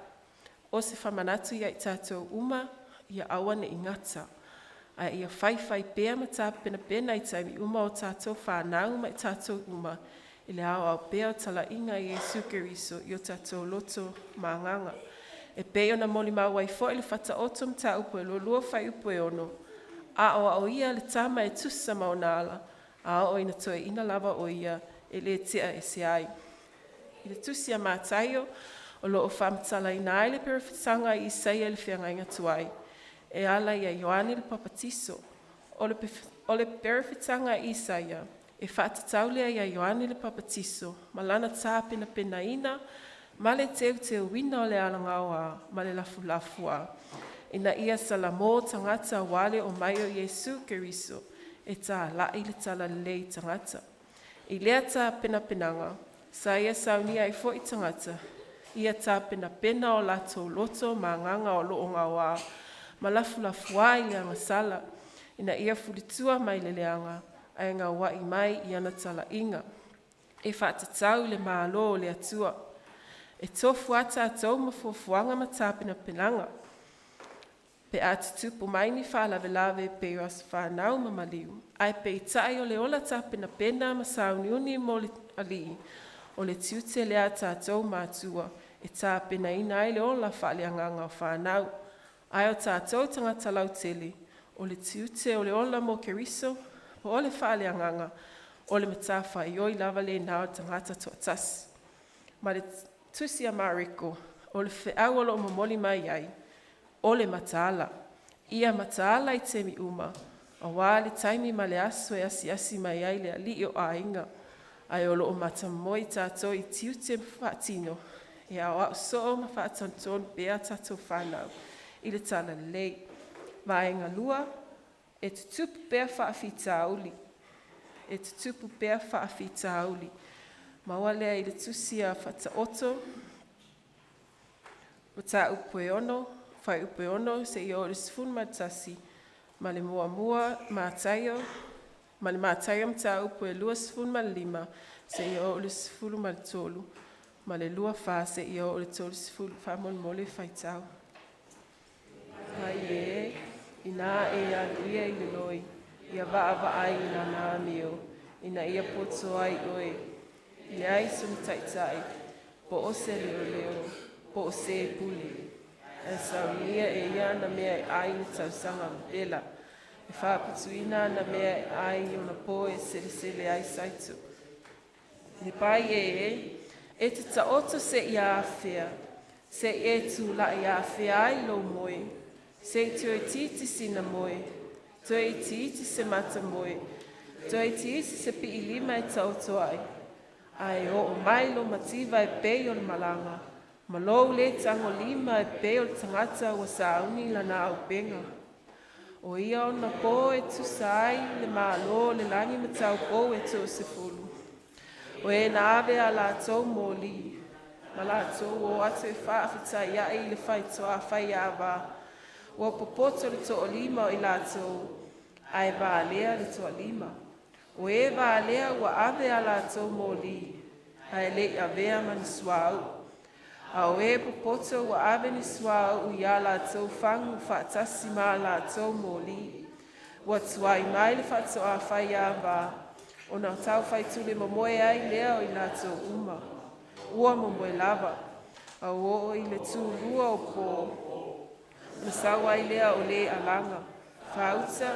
O se whamanatu ia i tātou uma, ia awane i ngata. A ia whai pēr ma tā pena i taimi uma o tātou whanau ma i tātou uma, i le au pēr o tala inga i Iesu Keriso i o tātou loto maanganga. E pēo na moli mau wai fo i le Fata otom tā upo e lua whai upo e ono. A o ia le Tama e tusa maunala, a o ina toe ina lava o ia e le tia e se ai. I le tusi a mātaio, o loo whamatala ina ai le perewhitanga i Isaia le whianga inga tuai. E ala ia Ioane le papatiso. O le perewhitanga i Isaia, e whaatataulea ia Ioane le papatiso, ma lana tā pena ina, Ma le teu wina o le alangawa, ma le lafulafua. Ina ia salamo tangata wale o mai o Yesu Keriso, e tā lai le tala lei tangata. I lea tā pena penanga, sa ia saunia i fo i tangata, ia tā pena pena o lato loto ma nganga o loo ngawa, ma lafulafua i leanga sala, ina ia fulitua mai le leanga, ai ngā wai mai i ana tala inga. E whaatatau le maalo o le atua, e tofu ata atou mafuafuanga ma tā pena penanga, pe atutupu mai ni whaalawe pe o Asofa nau mamaliu. Ai pe i tai o le ola tapena pena ma sauniuni mo le alii. O le tiute lea tātou mātua. E tāpena ina ai le ola whaaleanganga o whanau. Ai o tātou tangata lau tele. O le tiute o le ola mo keriso. Po o le whaaleanganga. O le matawha i oi lava le nao tangata toatasi. Ma le tusi a mariko. O le whiau o lo momoli mai ai. O le mataala. Ia mataala i temi uma. A wā le taimi ma le aso e asi mai ai le ali o ainga. Ai o loo matamoi tātou i tiute whaatino. E a o so ma whaatantonu bea tātou whanau. I le tala lei. Vaenga lua. E tutupu bea whaafita auli. E tutupu bea whaafita auli. Maua lea i le tusia Fata oto. O tā upoe ono. Whai upe ono se i o le sifun matasi, ma le mua mātaio, ma le mātaio mta upe lua sifun ma lima, se i o le sifulu ma le tolu, ma le lua wha se i o le tolu sifulu wha mole whaitau. Hai e, ina e aluia i le loi, ia waa ai ina nā meo, ina ia poto ai oe, ina ai suni taitai, po o se leo, po o se puli. E Sauniga e ia na mea ai ni tausanga ela. E whaaputuina na mea ai o na po e sele ai saitu. Ni pai e te taoto se i awhia, se e tu la i awhia ai lo moe, se i tue titi sina moe, tue i titi se mata moe, tue i titi se pi i lima e taoto ai. Ai o mai lo mativa e pei o le malanga. Ma lou le tango lima e peo le tangata ua sauni lana au benga. O ia o na po e tu sai le malo le langi matau po e tu se fulu. O e na ave a la tau moli. Ma la tau o atu e whaafita ia i le whai toa whai awa. O popoto le toa lima o i la tau. Ai ba lea le toa lima. O e ba lea ua ave a la tau moli. Ai le avea man suau. Au e popoto wa aveni swa u ya la tau fangu whaatasi ma la tau moli. Wa tuai mai le whaato a whai awa. O na tau whai tule momoe ai lea o i la tau uma. Ua momoe lava. Au o i le tu lua o po. Na sau ai lea o le alanga. Whauta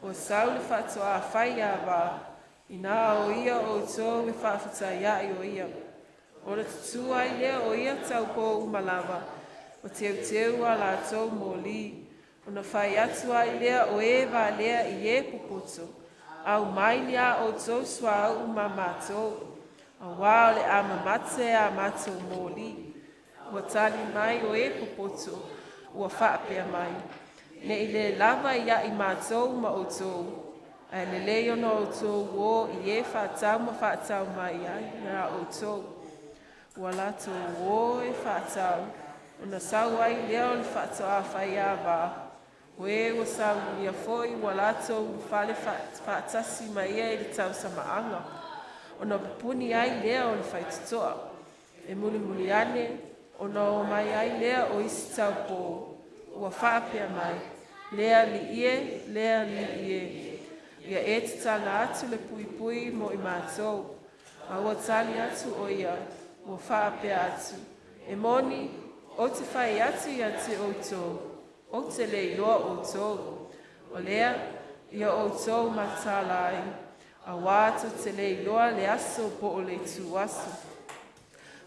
o sau le whaato a whai awa. Ina o ia o tō me whaafita ia i o ia. O le tutu ai lea o ia tau po umalawa. O teu a la tau moli. O na whai atu ai lea o ewa lea i e puputo. Au mai lea o tau swa umamato. A wā le amamate a mato moli. Ua tali mai o e puputo. Ua whaapea mai. Ne i le lava ia i matou ma o tau. Ai le leo no o tau o i e whaatau ma whaatau mai ai na o tau. Ua lato o e whaatau. O na sau ai leo le whaatau a whai awa. O e o sau ia foi ua lato whale whaatasi mai e le tau samaanga. O na pupuni ai leo le whaitutoa. E muli ane. O na o mai ai lea o isi tau po. Ua whaapea mai. Lea li ie. Ia e te tanga atu le pui mo i mātou. A ua tali atu o ia. Ua whaapea atu. E moni, o te whai atu ia te outou. O te leiloa outou. O lea, ia outou matalai. A wāto te leiloa le aso po o le tu aso.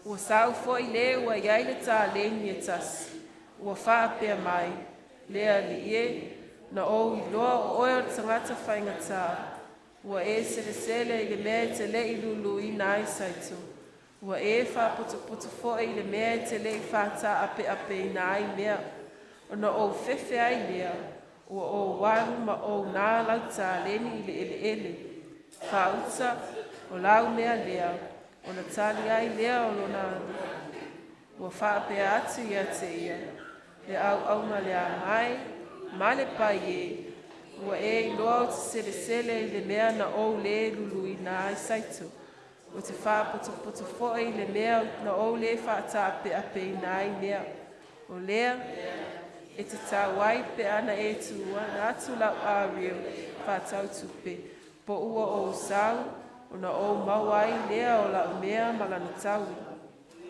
Ua sau foi le ua iai le tā leni e tasi. Ua whaapea mai. Lea li e, na o i loa o oe o tangata whaingatā. Ua e sele i le mea te le i lulu i nai saito. Ua e whaputu fo'i le mea te lei Fata ape ina ai mea. Ona o fefe ai mea. Ua o waru ma o nā lauta leni i le ele. Whauta o lau mea lea. Ona tali ai lea o lona anu. Ua whaapea atu ia te ia. Le au ma le mai. Ma le pai e. Ua e iloa o te sele i le mea na o le lulu i nā ai saito. O te whaputu fo'i le mea na o le Fata ape i nā ai mea. O lea, e te tāwai pe ana e tua na atu lau a reo whātau tupe. Po ua o sau, o na o mawai lea o lau mea malana taui.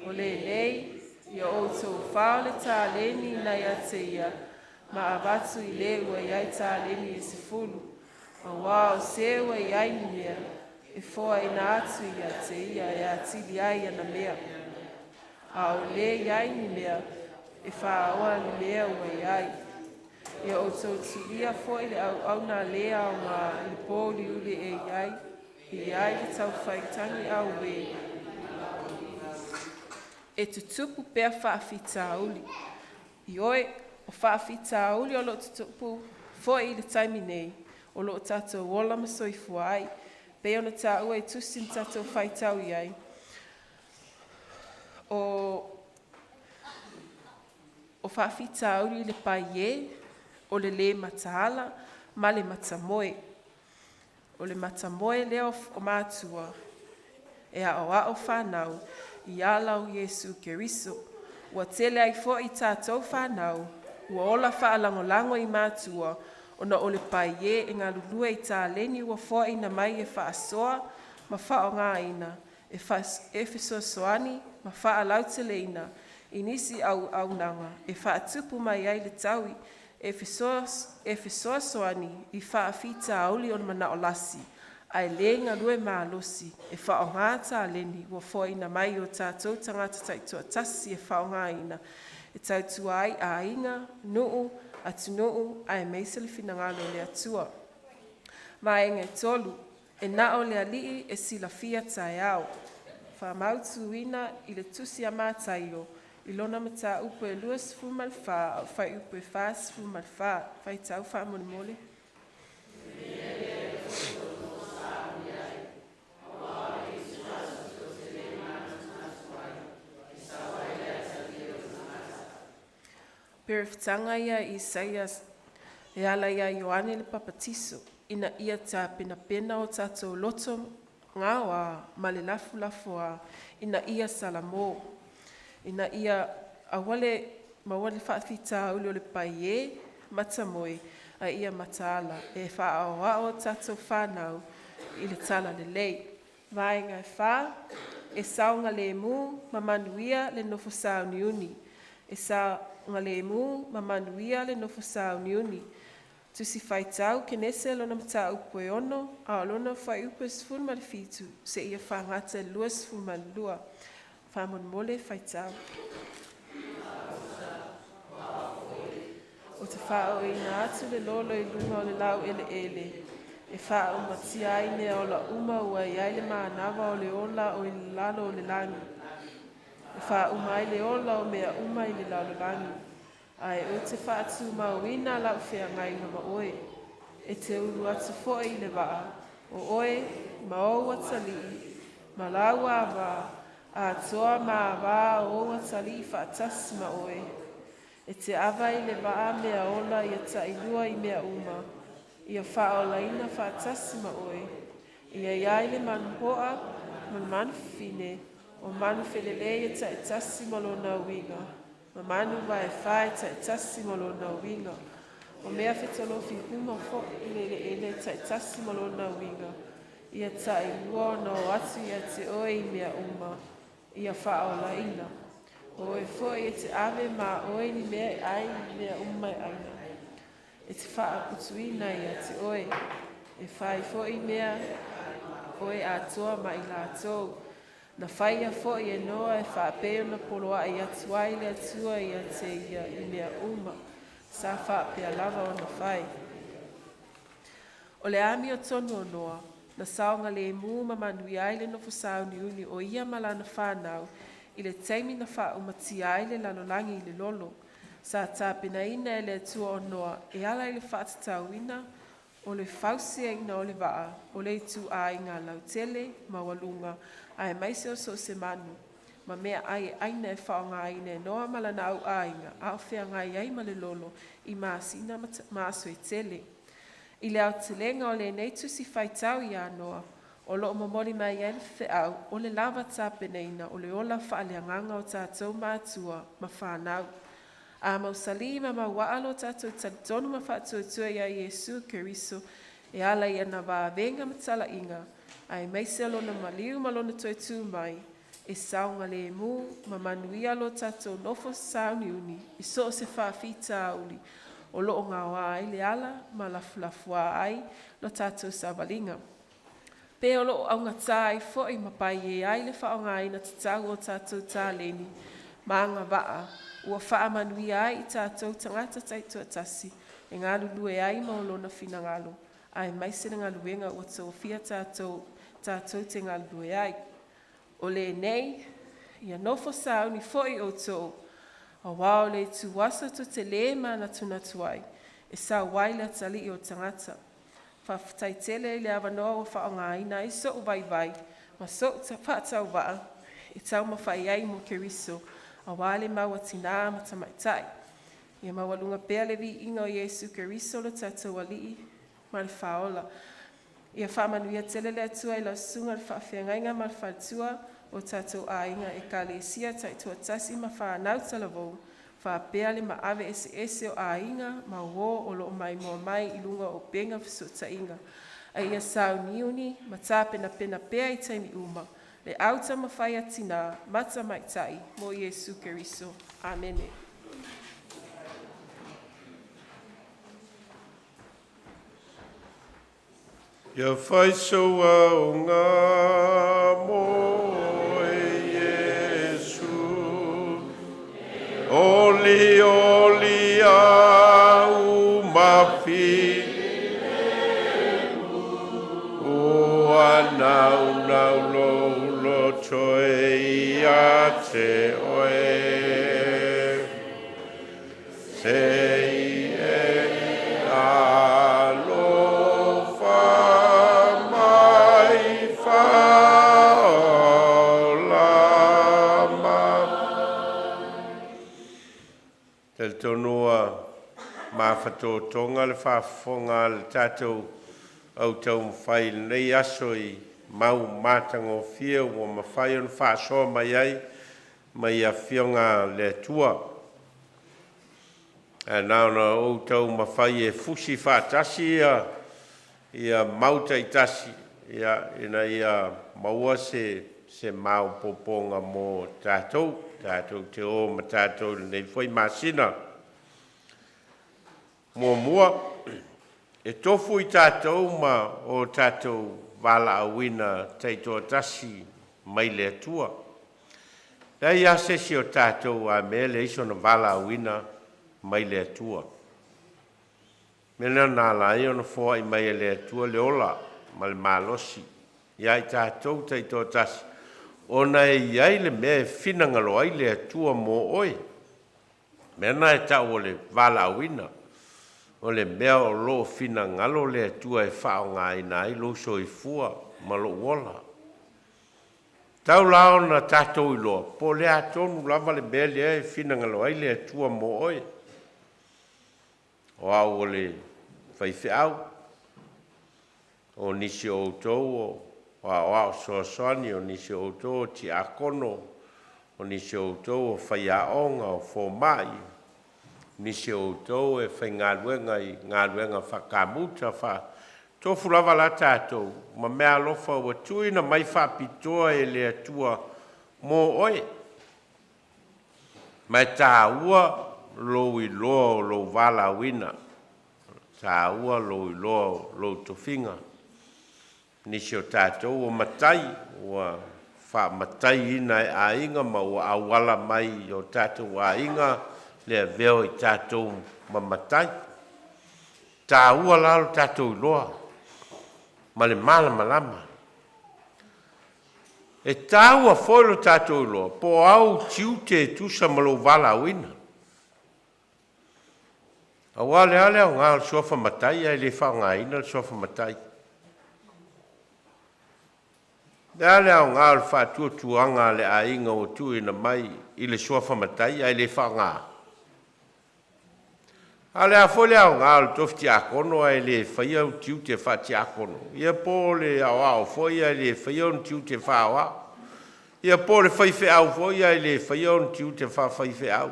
O le nei, ia o tō whao le tā leni na ia te ia, ma avatu i le ua iai tā leni e se fulu. A wā o se ua iai ni mea, e fōa ina atu ia te ia e atili ai ana mea. A o le iai ni mea, e whaoa ni mea ua iai. Ia o tō tulia fōi le au nā lea o ngā i pōli ule e iai, iai le tau whaitangi au we. E tutupu pēr whaafita uli. I oe, o whaafita uli o lo tutupu fōi i le taimi nei, o lo tātou wola masoifu ai, pe ona tā ua i tusin tātou whaitau iai. O whaafita uli le pai e, o le mataala, ma le matamoe. O le matamoe leo o mātua, e a o whanau, i alau Iesu Keriso, ua tele ai fo i tātou whanau, ua ola whaalangolango i mātua, ona o le pai e ngā lulua i tā leni ua fo i na mai e whaasoa, ma whao ngā ina, e whesoasoani, ma whaalau te leina, inisi au nanga, e whaatupu mai ai le taui, e whesoasoani i whaafita auli on mana o lasi, ai le ngā lue mālosi, e whao ngā tā leni, ua fo ina mai o tātou tangata taitua tasi e whao ngā ina, e tautua ai a inga, nuu, atu nuu, ai meisele finangalo le atua. Mai ngai tolu, e nao le alii e sila fia tai au. Whamautu ina i le tusi a mātaio, i lona mata upo e luas fumalfa, au fai upo e fas fumalfa, fai tau whamone mole. Perifitanga ia Isaias, e ala ia Ioane le papatiso, ina ia tā pena o tātou loto ngā wā, ma le lafu a, ina ia salamo, ina ia awale, mawale whaafita uli o le pai e, matamoe, a ia mataala, e wha o tātou whanau, i le tala le lei. Vai ngai wha, e saunga le mu, mamanuia le nofo sauni uni, e sa nga le mu mamanuia le nofo sauni uni. Tusi whaitau ke nese lona mata upo e ono, a lona whai upo e sifun malifitu, se ia whangata e lua sifun malua. Whamon mole whaitau. O te whao i nā atu le lolo i lunga o le lau ele. E whao matia ai nea o la uma ua i aile maanawa o le ola o i lalo o le langi. E wha umai le ola o mea umai le laulangi. Ai o te whaatu mauina lau whea ngai ngama oe. E te uru atu foe i le waa. O oe, ma o watali, ma lau a waa, a toa ma waa o watali i whaatasi ma oe. E te awai le waa mea ola i a tailua i mea uma. I a whaola ina whaatasi ma oe. I a iaile manu hoa, manu fine, o manu whelele e tae tasi malo na winga. Ma manu vai whae tae tasi malo na winga. O mea whetalo fi huma fo ilele ele tae tasi malo na winga. Ia tae lua na o atu ia te oe i mea uma. Ia whaola ina. O e fo e te ave ma oe ni mea ai ni mea uma e aina. E te wha putuina ia te oe. E whai fo i mea oe a toa ma i la tōu. Na whaia fo i e noa e whaapeo na poloa i atuai le atua i a te ia i mea uma. Sa whaapea lava o na whai. O le ami o tonu o noa, Na saonga le mu ma manui ai le nofo sauni uni o ia malana whanau i le taimi na wha umati ai le lalolangi i le lolo. Sa tāpena ina e le tua o noa e ala i le whaatatauina o le fausia ina o le waa o le tu a inga lau tele ma walunga a e maise o so se manu. Ma mea ai aina e whaonga aina e noa malana au a inga a o whea ngai ai ma le lolo i maasina maaso e tele. I le au telenga o le neitu si whaitau i anoa, o loo momori mai e le au, o le lava tāpeneina, o le ola whaaleanganga o tātou mātua ma whanau. A mausali ma mauaalo tātou talitonu ma whaatuatua ia Iesu Keriso, e ala ia na vāvenga matala inga, a e meise alona maliu malona toi tū mai, e saunga le mu, ma manuia lo tātou nofo sauni uni, i so se whaafita auli, o loo ngā wā ai le ala, ma lafulafua ai, lo tātou savalinga. Pe o loo au ngata ai fwoi mapai e ai le whaonga ai na tatau o tātou tāleni, ma anga waa, ua wha manui ai i tātou tangata taitua tasi, e ngā lulue ai maolona fina ngalo, ai maise na ngā luenga ua tōwhia tātou te ngā lulue ai. O le nei, ia nofo sauni fwoi o tō, a wao le tu wasa to Tele mana tuna tuai, e sa waila tali o tangata. Whawhatai Tele le awanoa o whaonga ina i so vai, ma so Fata waa, e Taumafai ai mo Keriso, a wale maua tina ma Tamaitai. Ia mawalunga pea le vi inga o Iesu Keriso lo tātou alii, ma le whaola. Ia whamanuia Tele le atua i la sunga le whawhiangainga ma le whatua, o tātou ainga e kalesia taitua tasi ma whanau talavou, whapea le ma ave ese o ainga, ma wō o lo mai mua mai i lunga o benga fisota inga. A ia sauniuni, ma tāpena pena pea i taimi uma, le auta ma whai atina, mata maitai, mo Iesu Keriso. Amene. Ia whaisoa o ngā mo Oli au mafi o anau lo toe ia te oe sei e alofa mai Tel tonua mawhatotonga le whaafonga le tātou au Taumafai nei aso i mau mātango whia o mawhai on whaasoa mai ai mai a whionga le tua. E nauna o Taumafai e fusi whaatasi ia mauta i tasi ia maua se mau poponga mo tātou te o ma tātou nei foi masina. Mua, e tofu i tātou ma o tātou Vailaauina teitoa tasi mai le atua. Nei asesi o tātou a mele iso na Vailaauina mai le atua. Mena nā lai ona fōa i mai le atua le ola ma le malosi. Ia i tātou teitoa tasi. Ona e iai le mea finangalo ai le atua mo oi. Mena e tau o le Vailaauina. O le mea o lo finangalo le atua e whao ngā ina ai lo so i fua ma lo wola. Tau lao na tātou i loa. Po le atonu lava le mea le e finangalo ai le atua mo oi. O au o le whaiwhiau. O nisi o tau o Wa soasani o nisi o tō ti akono, o nisi o tō o whaiaonga o fōmai, nisi o tō e whai ngāruenga whakamuta wha. Tō fulawa la tātou, ma mea lofa ua tuina mai whapitoa e le atua mō oe. Mai tā ua lo i loa o lo Vailaauina, tā ua lo i loa o lo tofinga. Nisi o tātou o matai, o wha matai ina e a inga ma o awala mai o tātou a inga le veo i tātou ma matai. Tā ua lalo tātou i loa. ma le malama. E tāua foilo tātou loa, po au tiu te tusa malo Vailaau ina. A wale ale au ngā sofa matai, ai le whao ngā ina le sofa matai. Le ale au ngā le whātua tuanga le a inga o tu ina mai i le sofa matai, ai le whao ngā. Ale a fole au ngā le tofti akono, ai le whaia o tiu te whati akono. Ia po le au au foi, ai le whaia o tiu te whao au. Ia po le whaife au foi, ai le whaia o tiu te whaife au.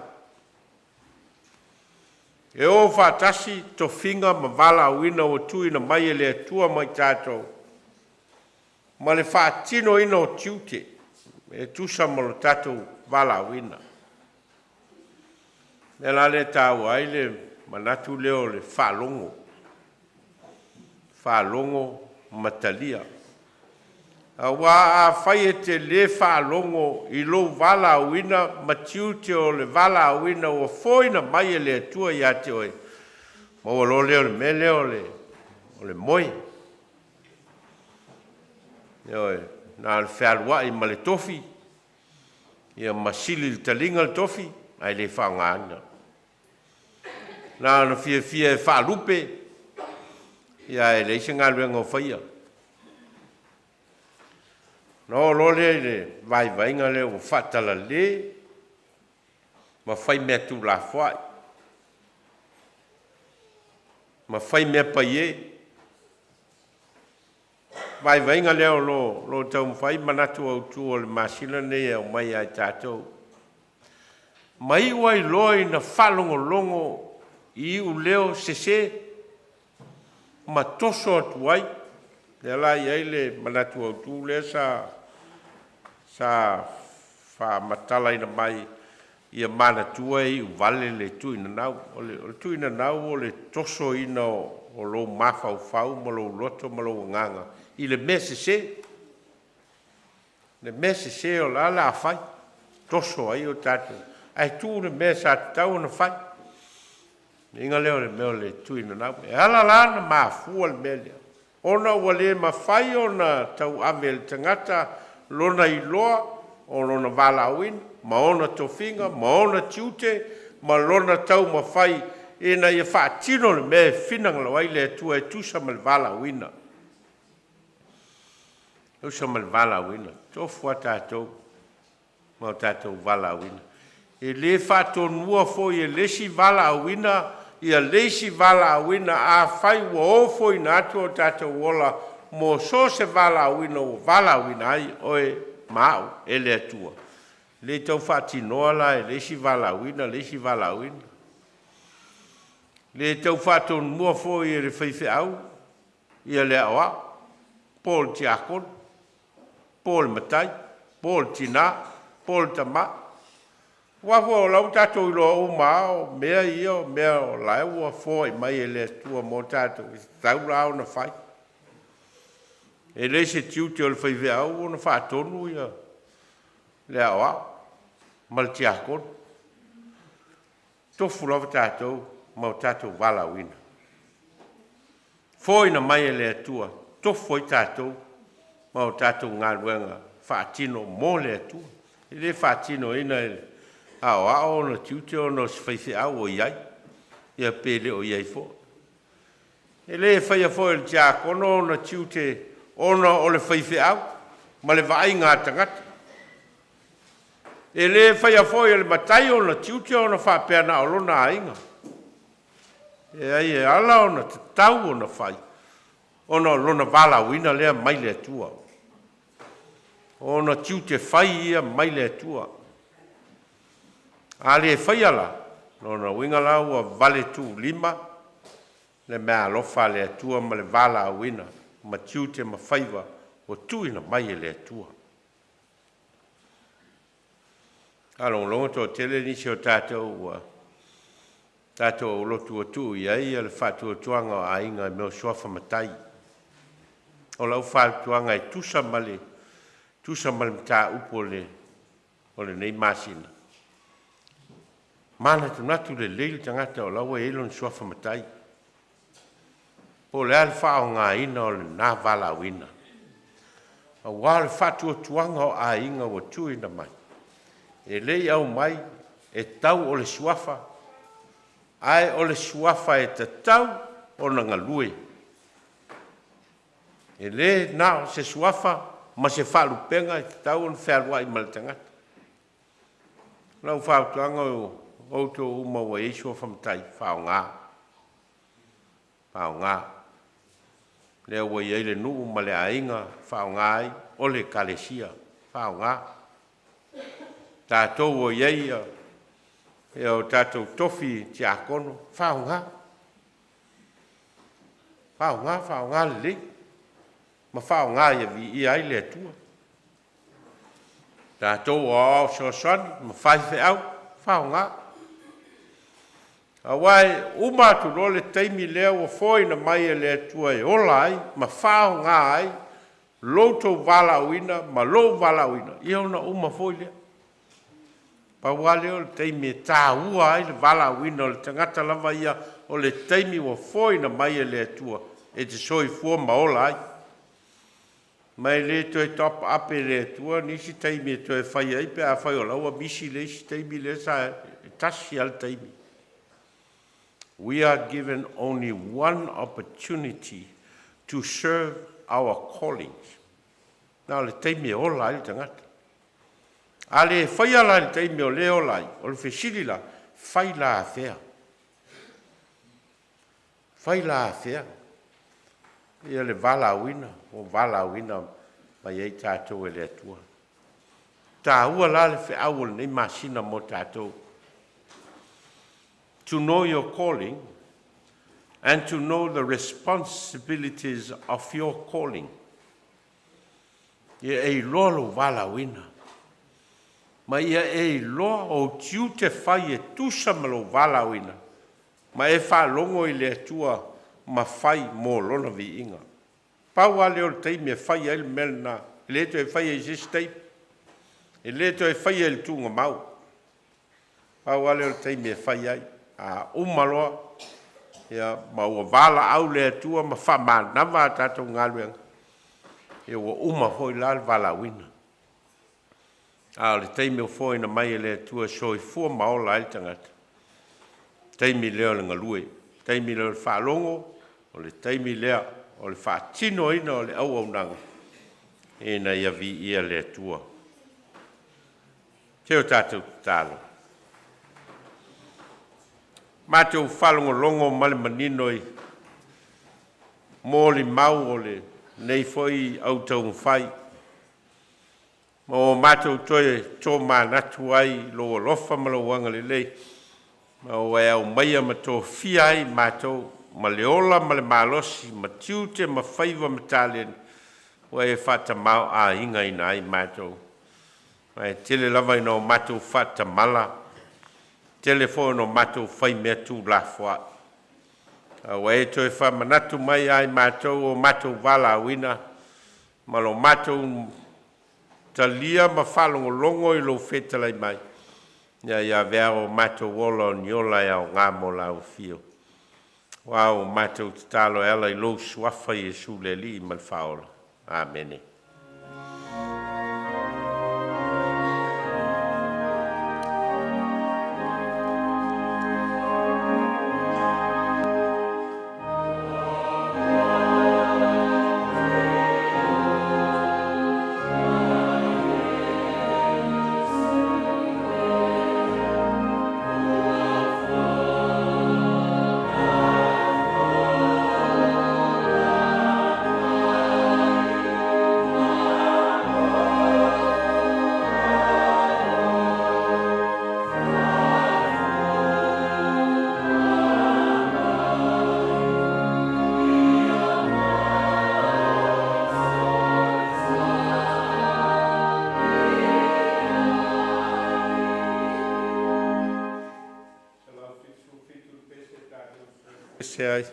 E o whātasi to whinga ma Vailaau ina o tu ina mai e le atua mai tātou. Ma le whātino ina o tiute, e tusa ma lo tātou Vailaau ina. E la le tāu ai le manatu leo le whālongo. Whālongo matalia. A wā a whai e te le whālongo i lo Vailaau ina, ma tiute o le Vailaau ina o whoina mai e le atua i ate oe. Ma o lo leo le me leo o le moi. Oe, nā le whālua i ma le tofi. Ia masili le talinga le tofi, ai le whangāna. Nā na fia e whālupe, ia e le isa ngā luenga o whaia. No lole le vai nga le o Fata le ma fai me tu la foi ma fai me paie vai nga le lo Taumafai manatu au tu o le masina ne o mai ai tatou mai wai loi na falongo longo i u leo sese ma toso atu ai le la i le manatu au tu le sa fa matala ina mai ia mana tua i vale le tu ina nau o le tu ina nau o le toso ina o lo mafa o fau mo lo loto mo lo nganga i le mese se o la fai toso ai o tatu ai tu le mesa tau na fai inga leo le meo le tu ina nau e ala la na ma fu al melia ona wale ma fai ona tau ave le tangata lona i loa o lona Vailaau ina, ma ona tofinga, ma ona tiute, ma lona Taumafai, e na ia whaatino le me finanga lau ai le atua e tusa ma le Vailaau ina. Tusa ma le Vailaau ina, tofu a tātou, ma o tātou Vailaau ina. E le whaatonua fo i e lesi Vailaau ina, ia lesi Vailaau ina, a whai ua ofo ina atu o tātou wola, mo so se Vailaau ina o Vailaau ina ai oe mau e le atua. Le tau whaatinoa la e lesi Vailaau ina. Le tau whaaton mua fo i e le whaife au, i a le awa, Paul Tiakon, Paul Matai, Paul Tina, Paul Tama. Wafo o lau tātou i loa o mao, mea ia o mea o laeua fo i mai e le atua mo tātou, tau rao na whai. E le se tiute o le whaive au o na whaatonu ia le awa, ma le tiakon. Tofu lava tātou, ma o tātou Vailaau ina. Fōina mai e le atua, tofu i tātou, ma o tātou ngā luenga, whaatino mō le atua. E le whaatino ina e awa o na tiute o na whaive au o iai, ia pele o iai fō. E le whaia fō e le tiakon o na tiute ona o le whaife au, ma le vai ngā tangata. E le whaia fōi le matai o na tiute o na whapea o lona ainga. E ai e ala o na tatau o na whai. O na lona Vailaau ina lea mai le atua. O na tiute whai ia mai le atua. A le whaia la, no na winga la ua vale tu lima, le mea alofa le atua ma le Vailaau ina. Ma tiute ma whaiva o tuina mai e le atua. Alonga to Tele nisi o tātou o Lotu o tu i ai le whātua tuanga a inga me o sofa matai. O lau whātuanga e tusa male mta upo o le nei masina. Mana tunatu le leil tangata o lau e elon sofa matai. Po le al fa nga ina o le na Vailaau ina. A wale fatu o tuanga o a inga o tuina mai. E lei au mai e tau o le suafa. Ai o le suafa e te tau o na ngalui. E le na se suafa ma se falu penga e te tau o na whaalua i maletangata. Nau whautanga o to uma wa iso o whamtai, whao ngā. Whao ngā. Lea wa iei le nuu ma le ainga, whao ngā ai, o le kalesia, whao ngā. Tātou o iei e o tātou tofi ti akono, whao ngā. Whao ngā le le. Ma whao ngā ia vi i ai le atua. Tātou o au soasani, ma whaife au, whao ngā. A wai, umatu lo le teimi lea o foi na mai e le atua e ola ai, ma whao ngā ai, Lotu Vailaau ina, ma lo Vailaau ina, ia ona uma foi lea. Pa wale o le teimi e tā ua ai le Vailaau ina, o le tangata lava ia, o le teimi o foi na mai e le atua, e te soi fua ma ola ai. Mai le to e top up e le atua, nisi teimi e to e whai ai, pe a whai o laua misi le isi teimi le sa tasi al teimi. We are given only one opportunity to serve our callings. Nā le teimi e ola ai tangata. A le whai ala le teimi o le ola ai, o le whesiri la, whai la awhea. Whai la awhea. Ia le Vailaau ina, o Vailaau ina, mai ei tātou e le atua. Tā ua la le whiau le nei masina mo tātou. To know your calling and to know the responsibilities of your calling. Ia ei loa lo Vailaau ina. Ma ia ei loa o tiu te whai e tusa ma lo Vailaau ina. Ma e whalongo i le atua ma whai mō lona vi inga. Pau a leo le teimi e whai ai le mele nā. E leto e whai e zistei. E leto e whai ai le tūnga mau. Pau a leo le teimi e whai ai. A umaloa. Ia ma ua Vailaau le atua ma wha nama a tātou ngāluenga. E ua uma hoi la le Vailaau ina. A le teimi o foi na mai e le atua soi fua maola ai tangata. Teimi leo le ngalue. Teimi leo le whalongo. O le teimi lea. O le whaatino ina o le au au nanga. E na ia vi ia le atua. Teo tātou tālo. Mātou whalongo longo male maninoi. Mō li mau o le nei foi au Taumafai. Mō mātou toe tō mānatu ai lo lofa malawanga le lei. Ma o e au maia ma tō fia ai mātou. Ma le ola, ma le malosi, ma tiute, ma whaiva ma tālen. O e Fata mau a inga ina ai mātou. Ma e tele lava ina o mātou Fata mala. Tele fo ina o mātou whai mea tū la fua. O e toi wha manatu mai ai mātou o mātou Vailaau ina. Ma lo mātou talia ma whalongo longo i lo whetalai mai. Ia vea o mātou wola o niola e au ngā mo la o fio. Wow, mātou te tālo ela i lo suafa i e sūleli i malwhaola. Āmene. Ai.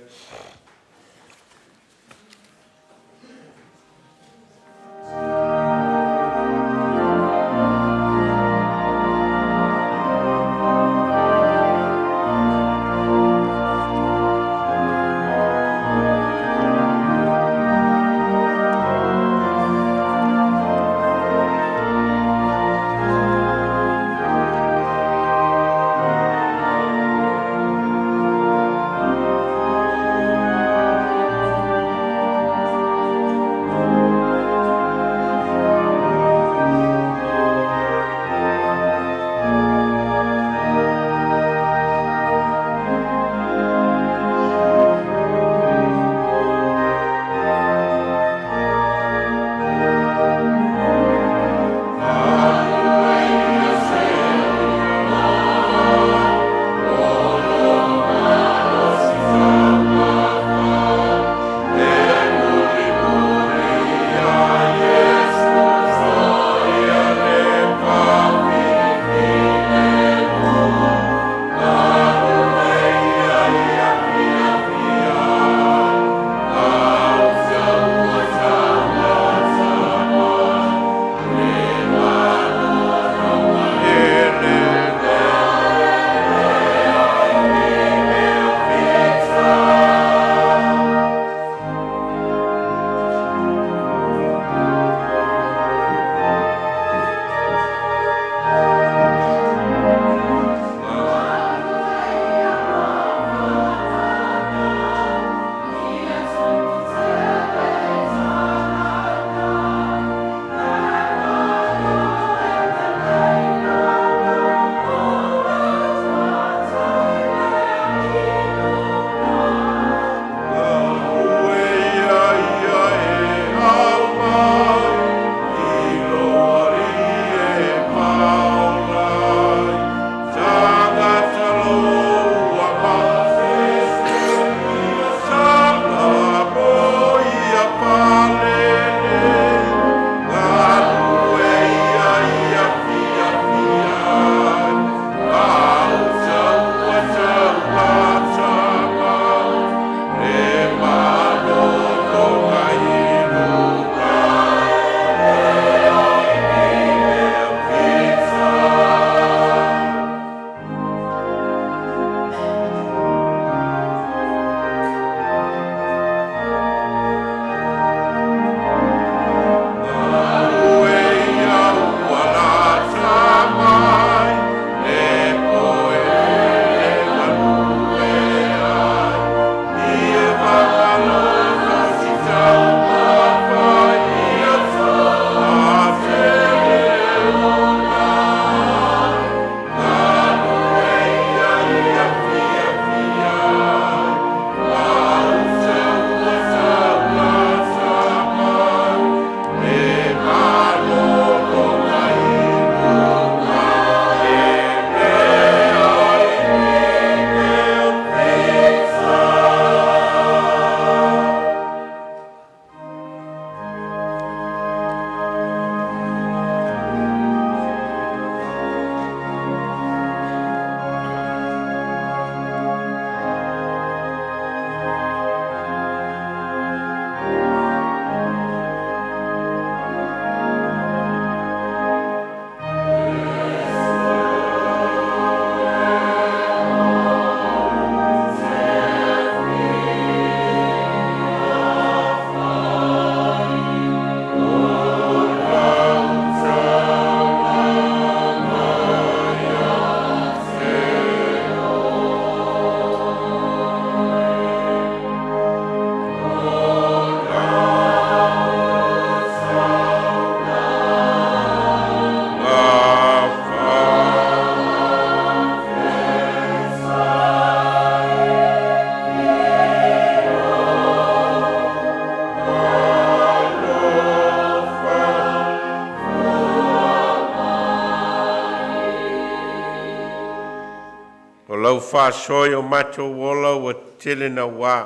O lau whāsoi o mātou wola ua tele na wā.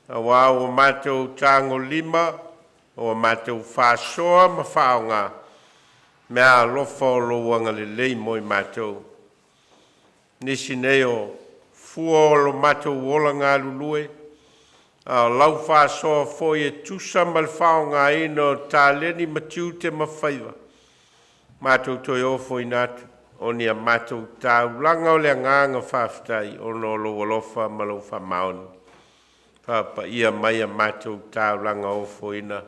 A wā o mātou tāngo lima, o mātou whāsoa ma whaonga. Mea alofa o lo wanga le lei moi mātou. Nisi nei o fua o lo mātou wola ngā lulue. A lau whāsoa foi e tusa ma le whaonga ina o tāleni matiu te mawhaiva. Mātou toi ofo inatu. O ni a mātou tāu langa o lea nganga whāwhitai o no lo walofa ma lo whamaoni. Papa ia mai a mātou tāu langa o foina.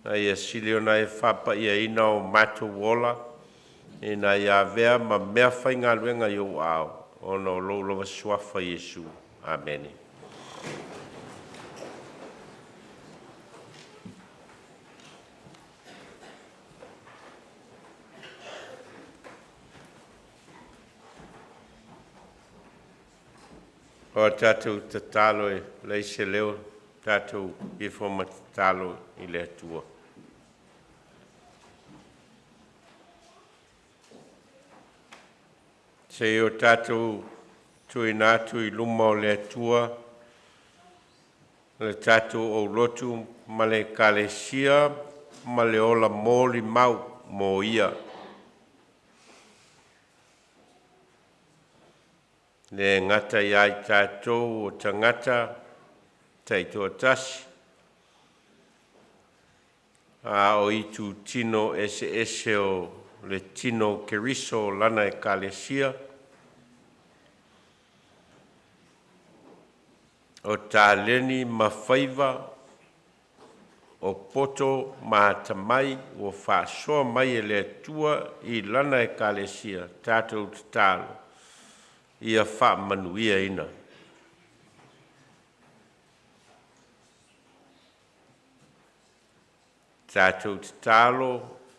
Na ia sili o na e whapa ia ina o mātou wola. E na ia vea ma mea whai ngā luenga i o au. O no lo lova suafa Iesu. Amen. O tātou te talo e leise leo, tātou i whoma te talo i lea tua. Se o tātou tui nātu i luma o lea tua, le tātou o Lotu ma le kalesia, ma le ola mōli mau mō ia. Le ngata iai tātou o tangata taito tasi. A o itu tino ese o le tino keriso lana e kalesia. O tāleni mawhaiva o poto ma tamai o whāsoa mai e le tua i lana e kalesia tātou te tālo. Ia wha manuia ina. Tātou te tālo,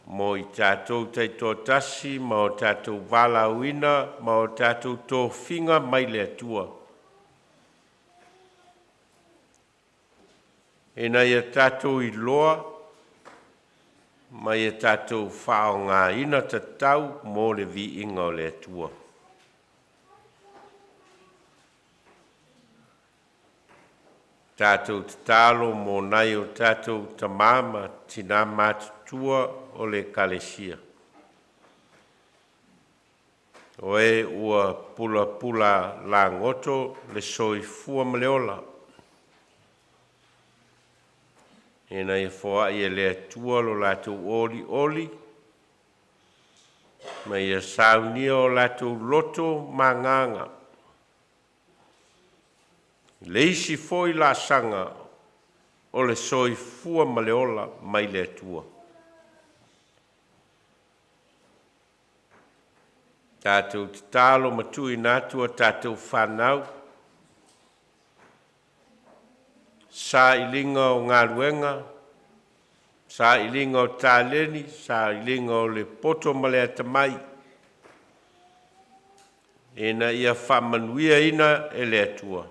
mo i tātou te tōtasi, ma o tātou Vailaau ina, ma o tātou tō whinga mai le atua. Ina ia tātou i loa, ma ia tātou whao ngā ina tatau, mo le vi inga o le atua. Tātou te tālo mō nai o tātou Tama ma tina mātutua o le kalesia. O e ua pula la ngoto le soi fua maleola. E na ia foa ia le atua lo lātou oli. Ma ia saunia o lātou loto manganga. Leisi foi la sanga o le soi fua maleola mai le atua. Tātou te tālo matui nātua tātou whanau. Sa ilinga o ngā ruenga, sa ilinga o tāleni, sa ilinga o le poto malea tamai. E na ia whamanuia ina e le atua.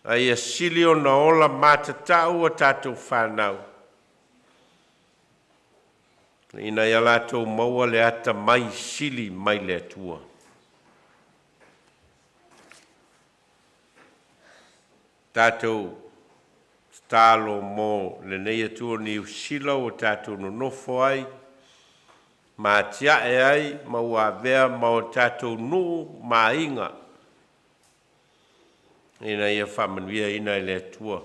Ai a sili o na ola mātatau a tātou whanau. Ina ia lātou maua le ata mai sili mai le atua. Tātou tālo mō le nei atua ni usila o tātou no nofo ai. Mā tia e ai, ma ua vea ma o tātou nu mā inga. Ina ia whamanuia ina i le atua.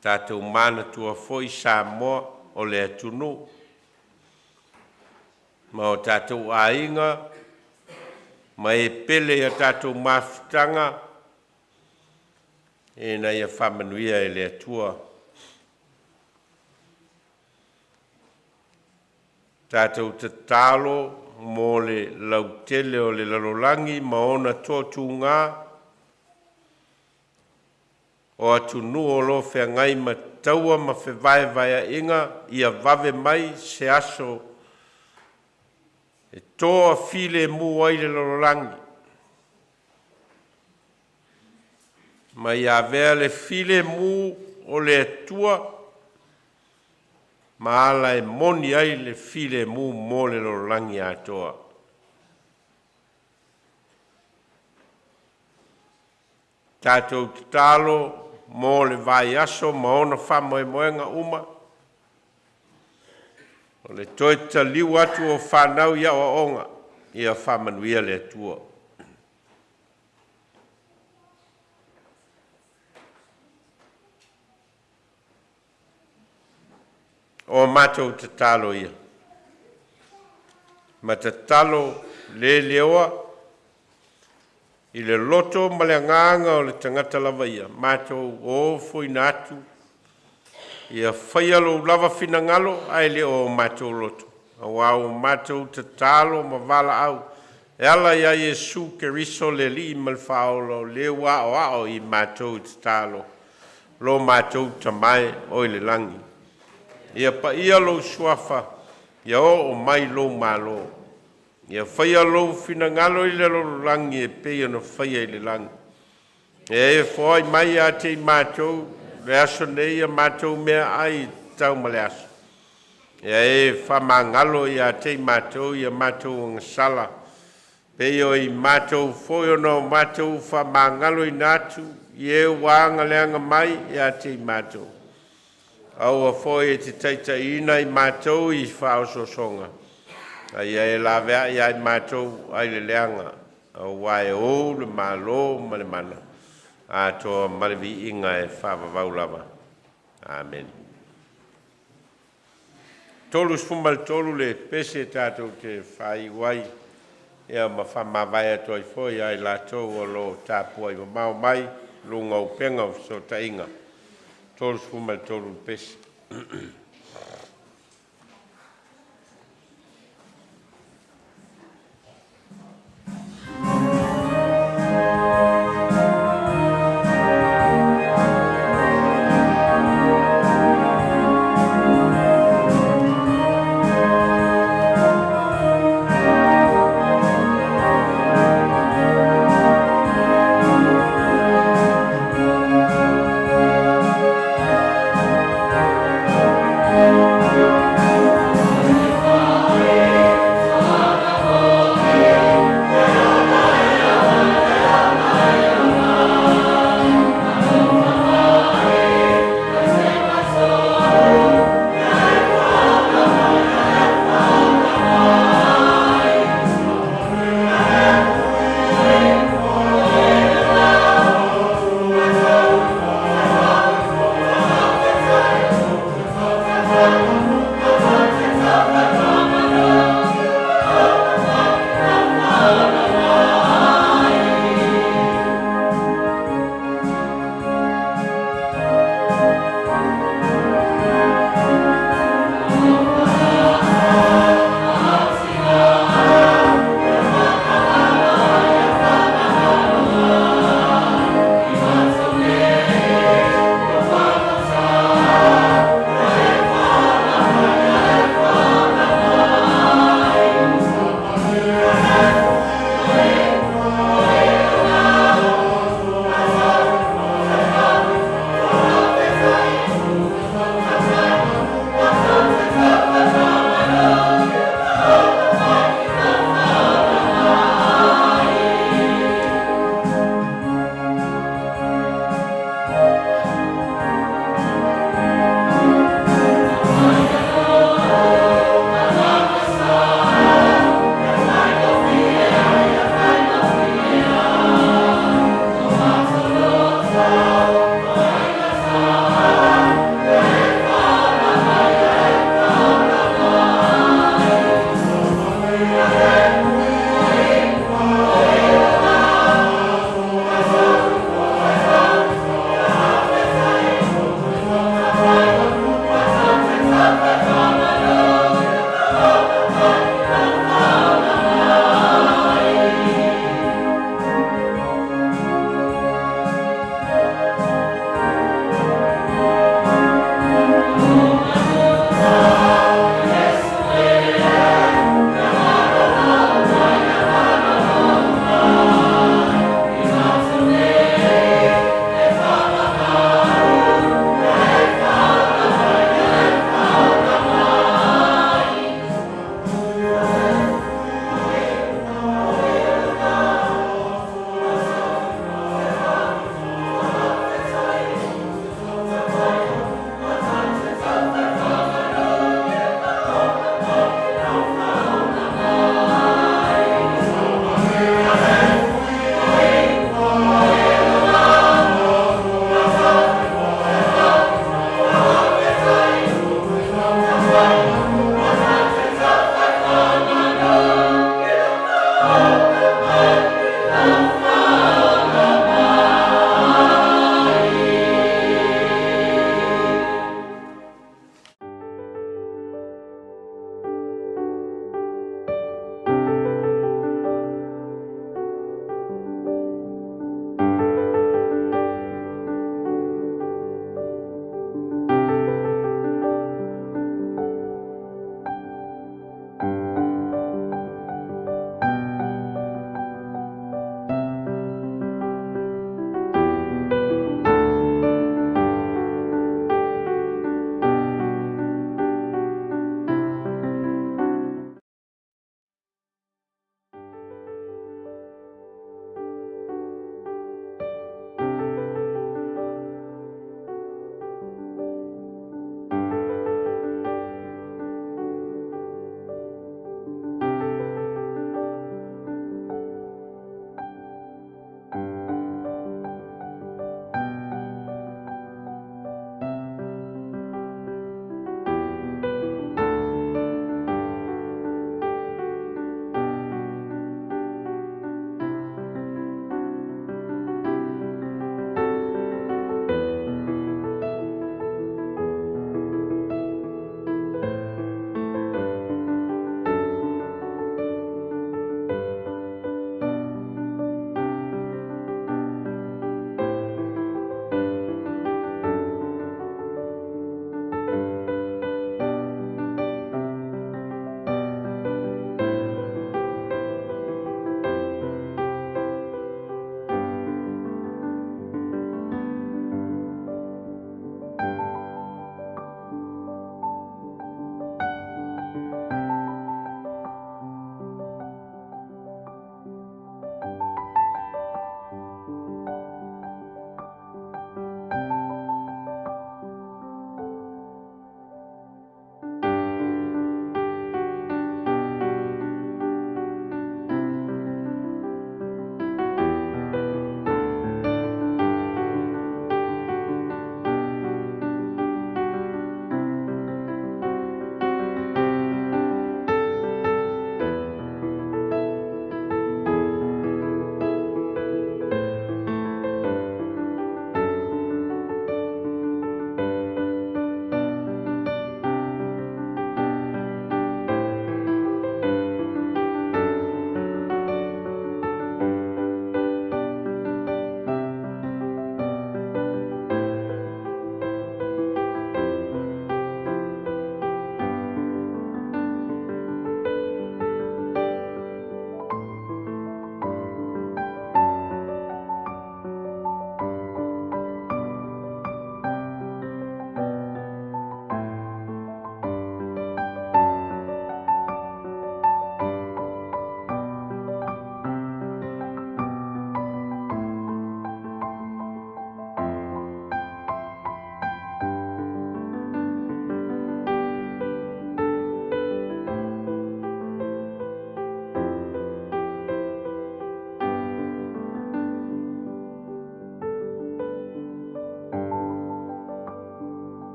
Tātou mana tua foi sa moa o le atunu. Ma o tātou ainga, ma e pele a tātou mawhitanga. Ina ia whamanuia i le atua. Tātou te tālo, mō le lau tele o le lalolangi ma ona tōtu ngā o atu nu o lo whea ngai ma taua ma whewaiwai inga ia vave mai se aso e toa file mu ai le lalolangi ma ia vea le file mu o le atua ma ala e moni ai le file mu mo le lolangi atoa. Tātou te talo mo le vai aso ma ona whamoe moenga uma. O le toe taliu atu o whanau ia o onga ia whamanuia le atua. O mātou te talo ia. Ma te talo le leoa i le loto ma le nganga o le tangata lava ia. Mātou o fuina atu ia whaialo lava fina ngalo ai le o mātou loto. Au mātou te talo ma Vailaau. E ala ia Yesu ke riso le li mal whaolo le wao i mātou te talo. Lo mātou tamai o le langi. Ia pa ia lo suafa, ia o mai lo malo. Ia whaia lo fina ngalo i le lo langi e peia no whaia i le langi. E whai mai a te mātou, le aso nei a mātou mea ai tau male aso. Ia whama ngalo i a te mātou, ia mātou ngasala. Peio i mātou whoio no mātou whama ngalo i nātu, i wāanga leanga mai i a te mātou. Au a foi e te teita ina i mātou i whaososonga. Ai e la vea i ai mātou ai le leanga. Au wae o le malo ma le mana. A toa malevi inga e whawavau lava. Amen. Tolu sfumal tolu le pese tātou te whai wai. Ea ma whamawai atoa i foi ai la tau o lo tāpua i mau mai. Lunga o penga o so ta inga. Tolu sfumal tolu pese.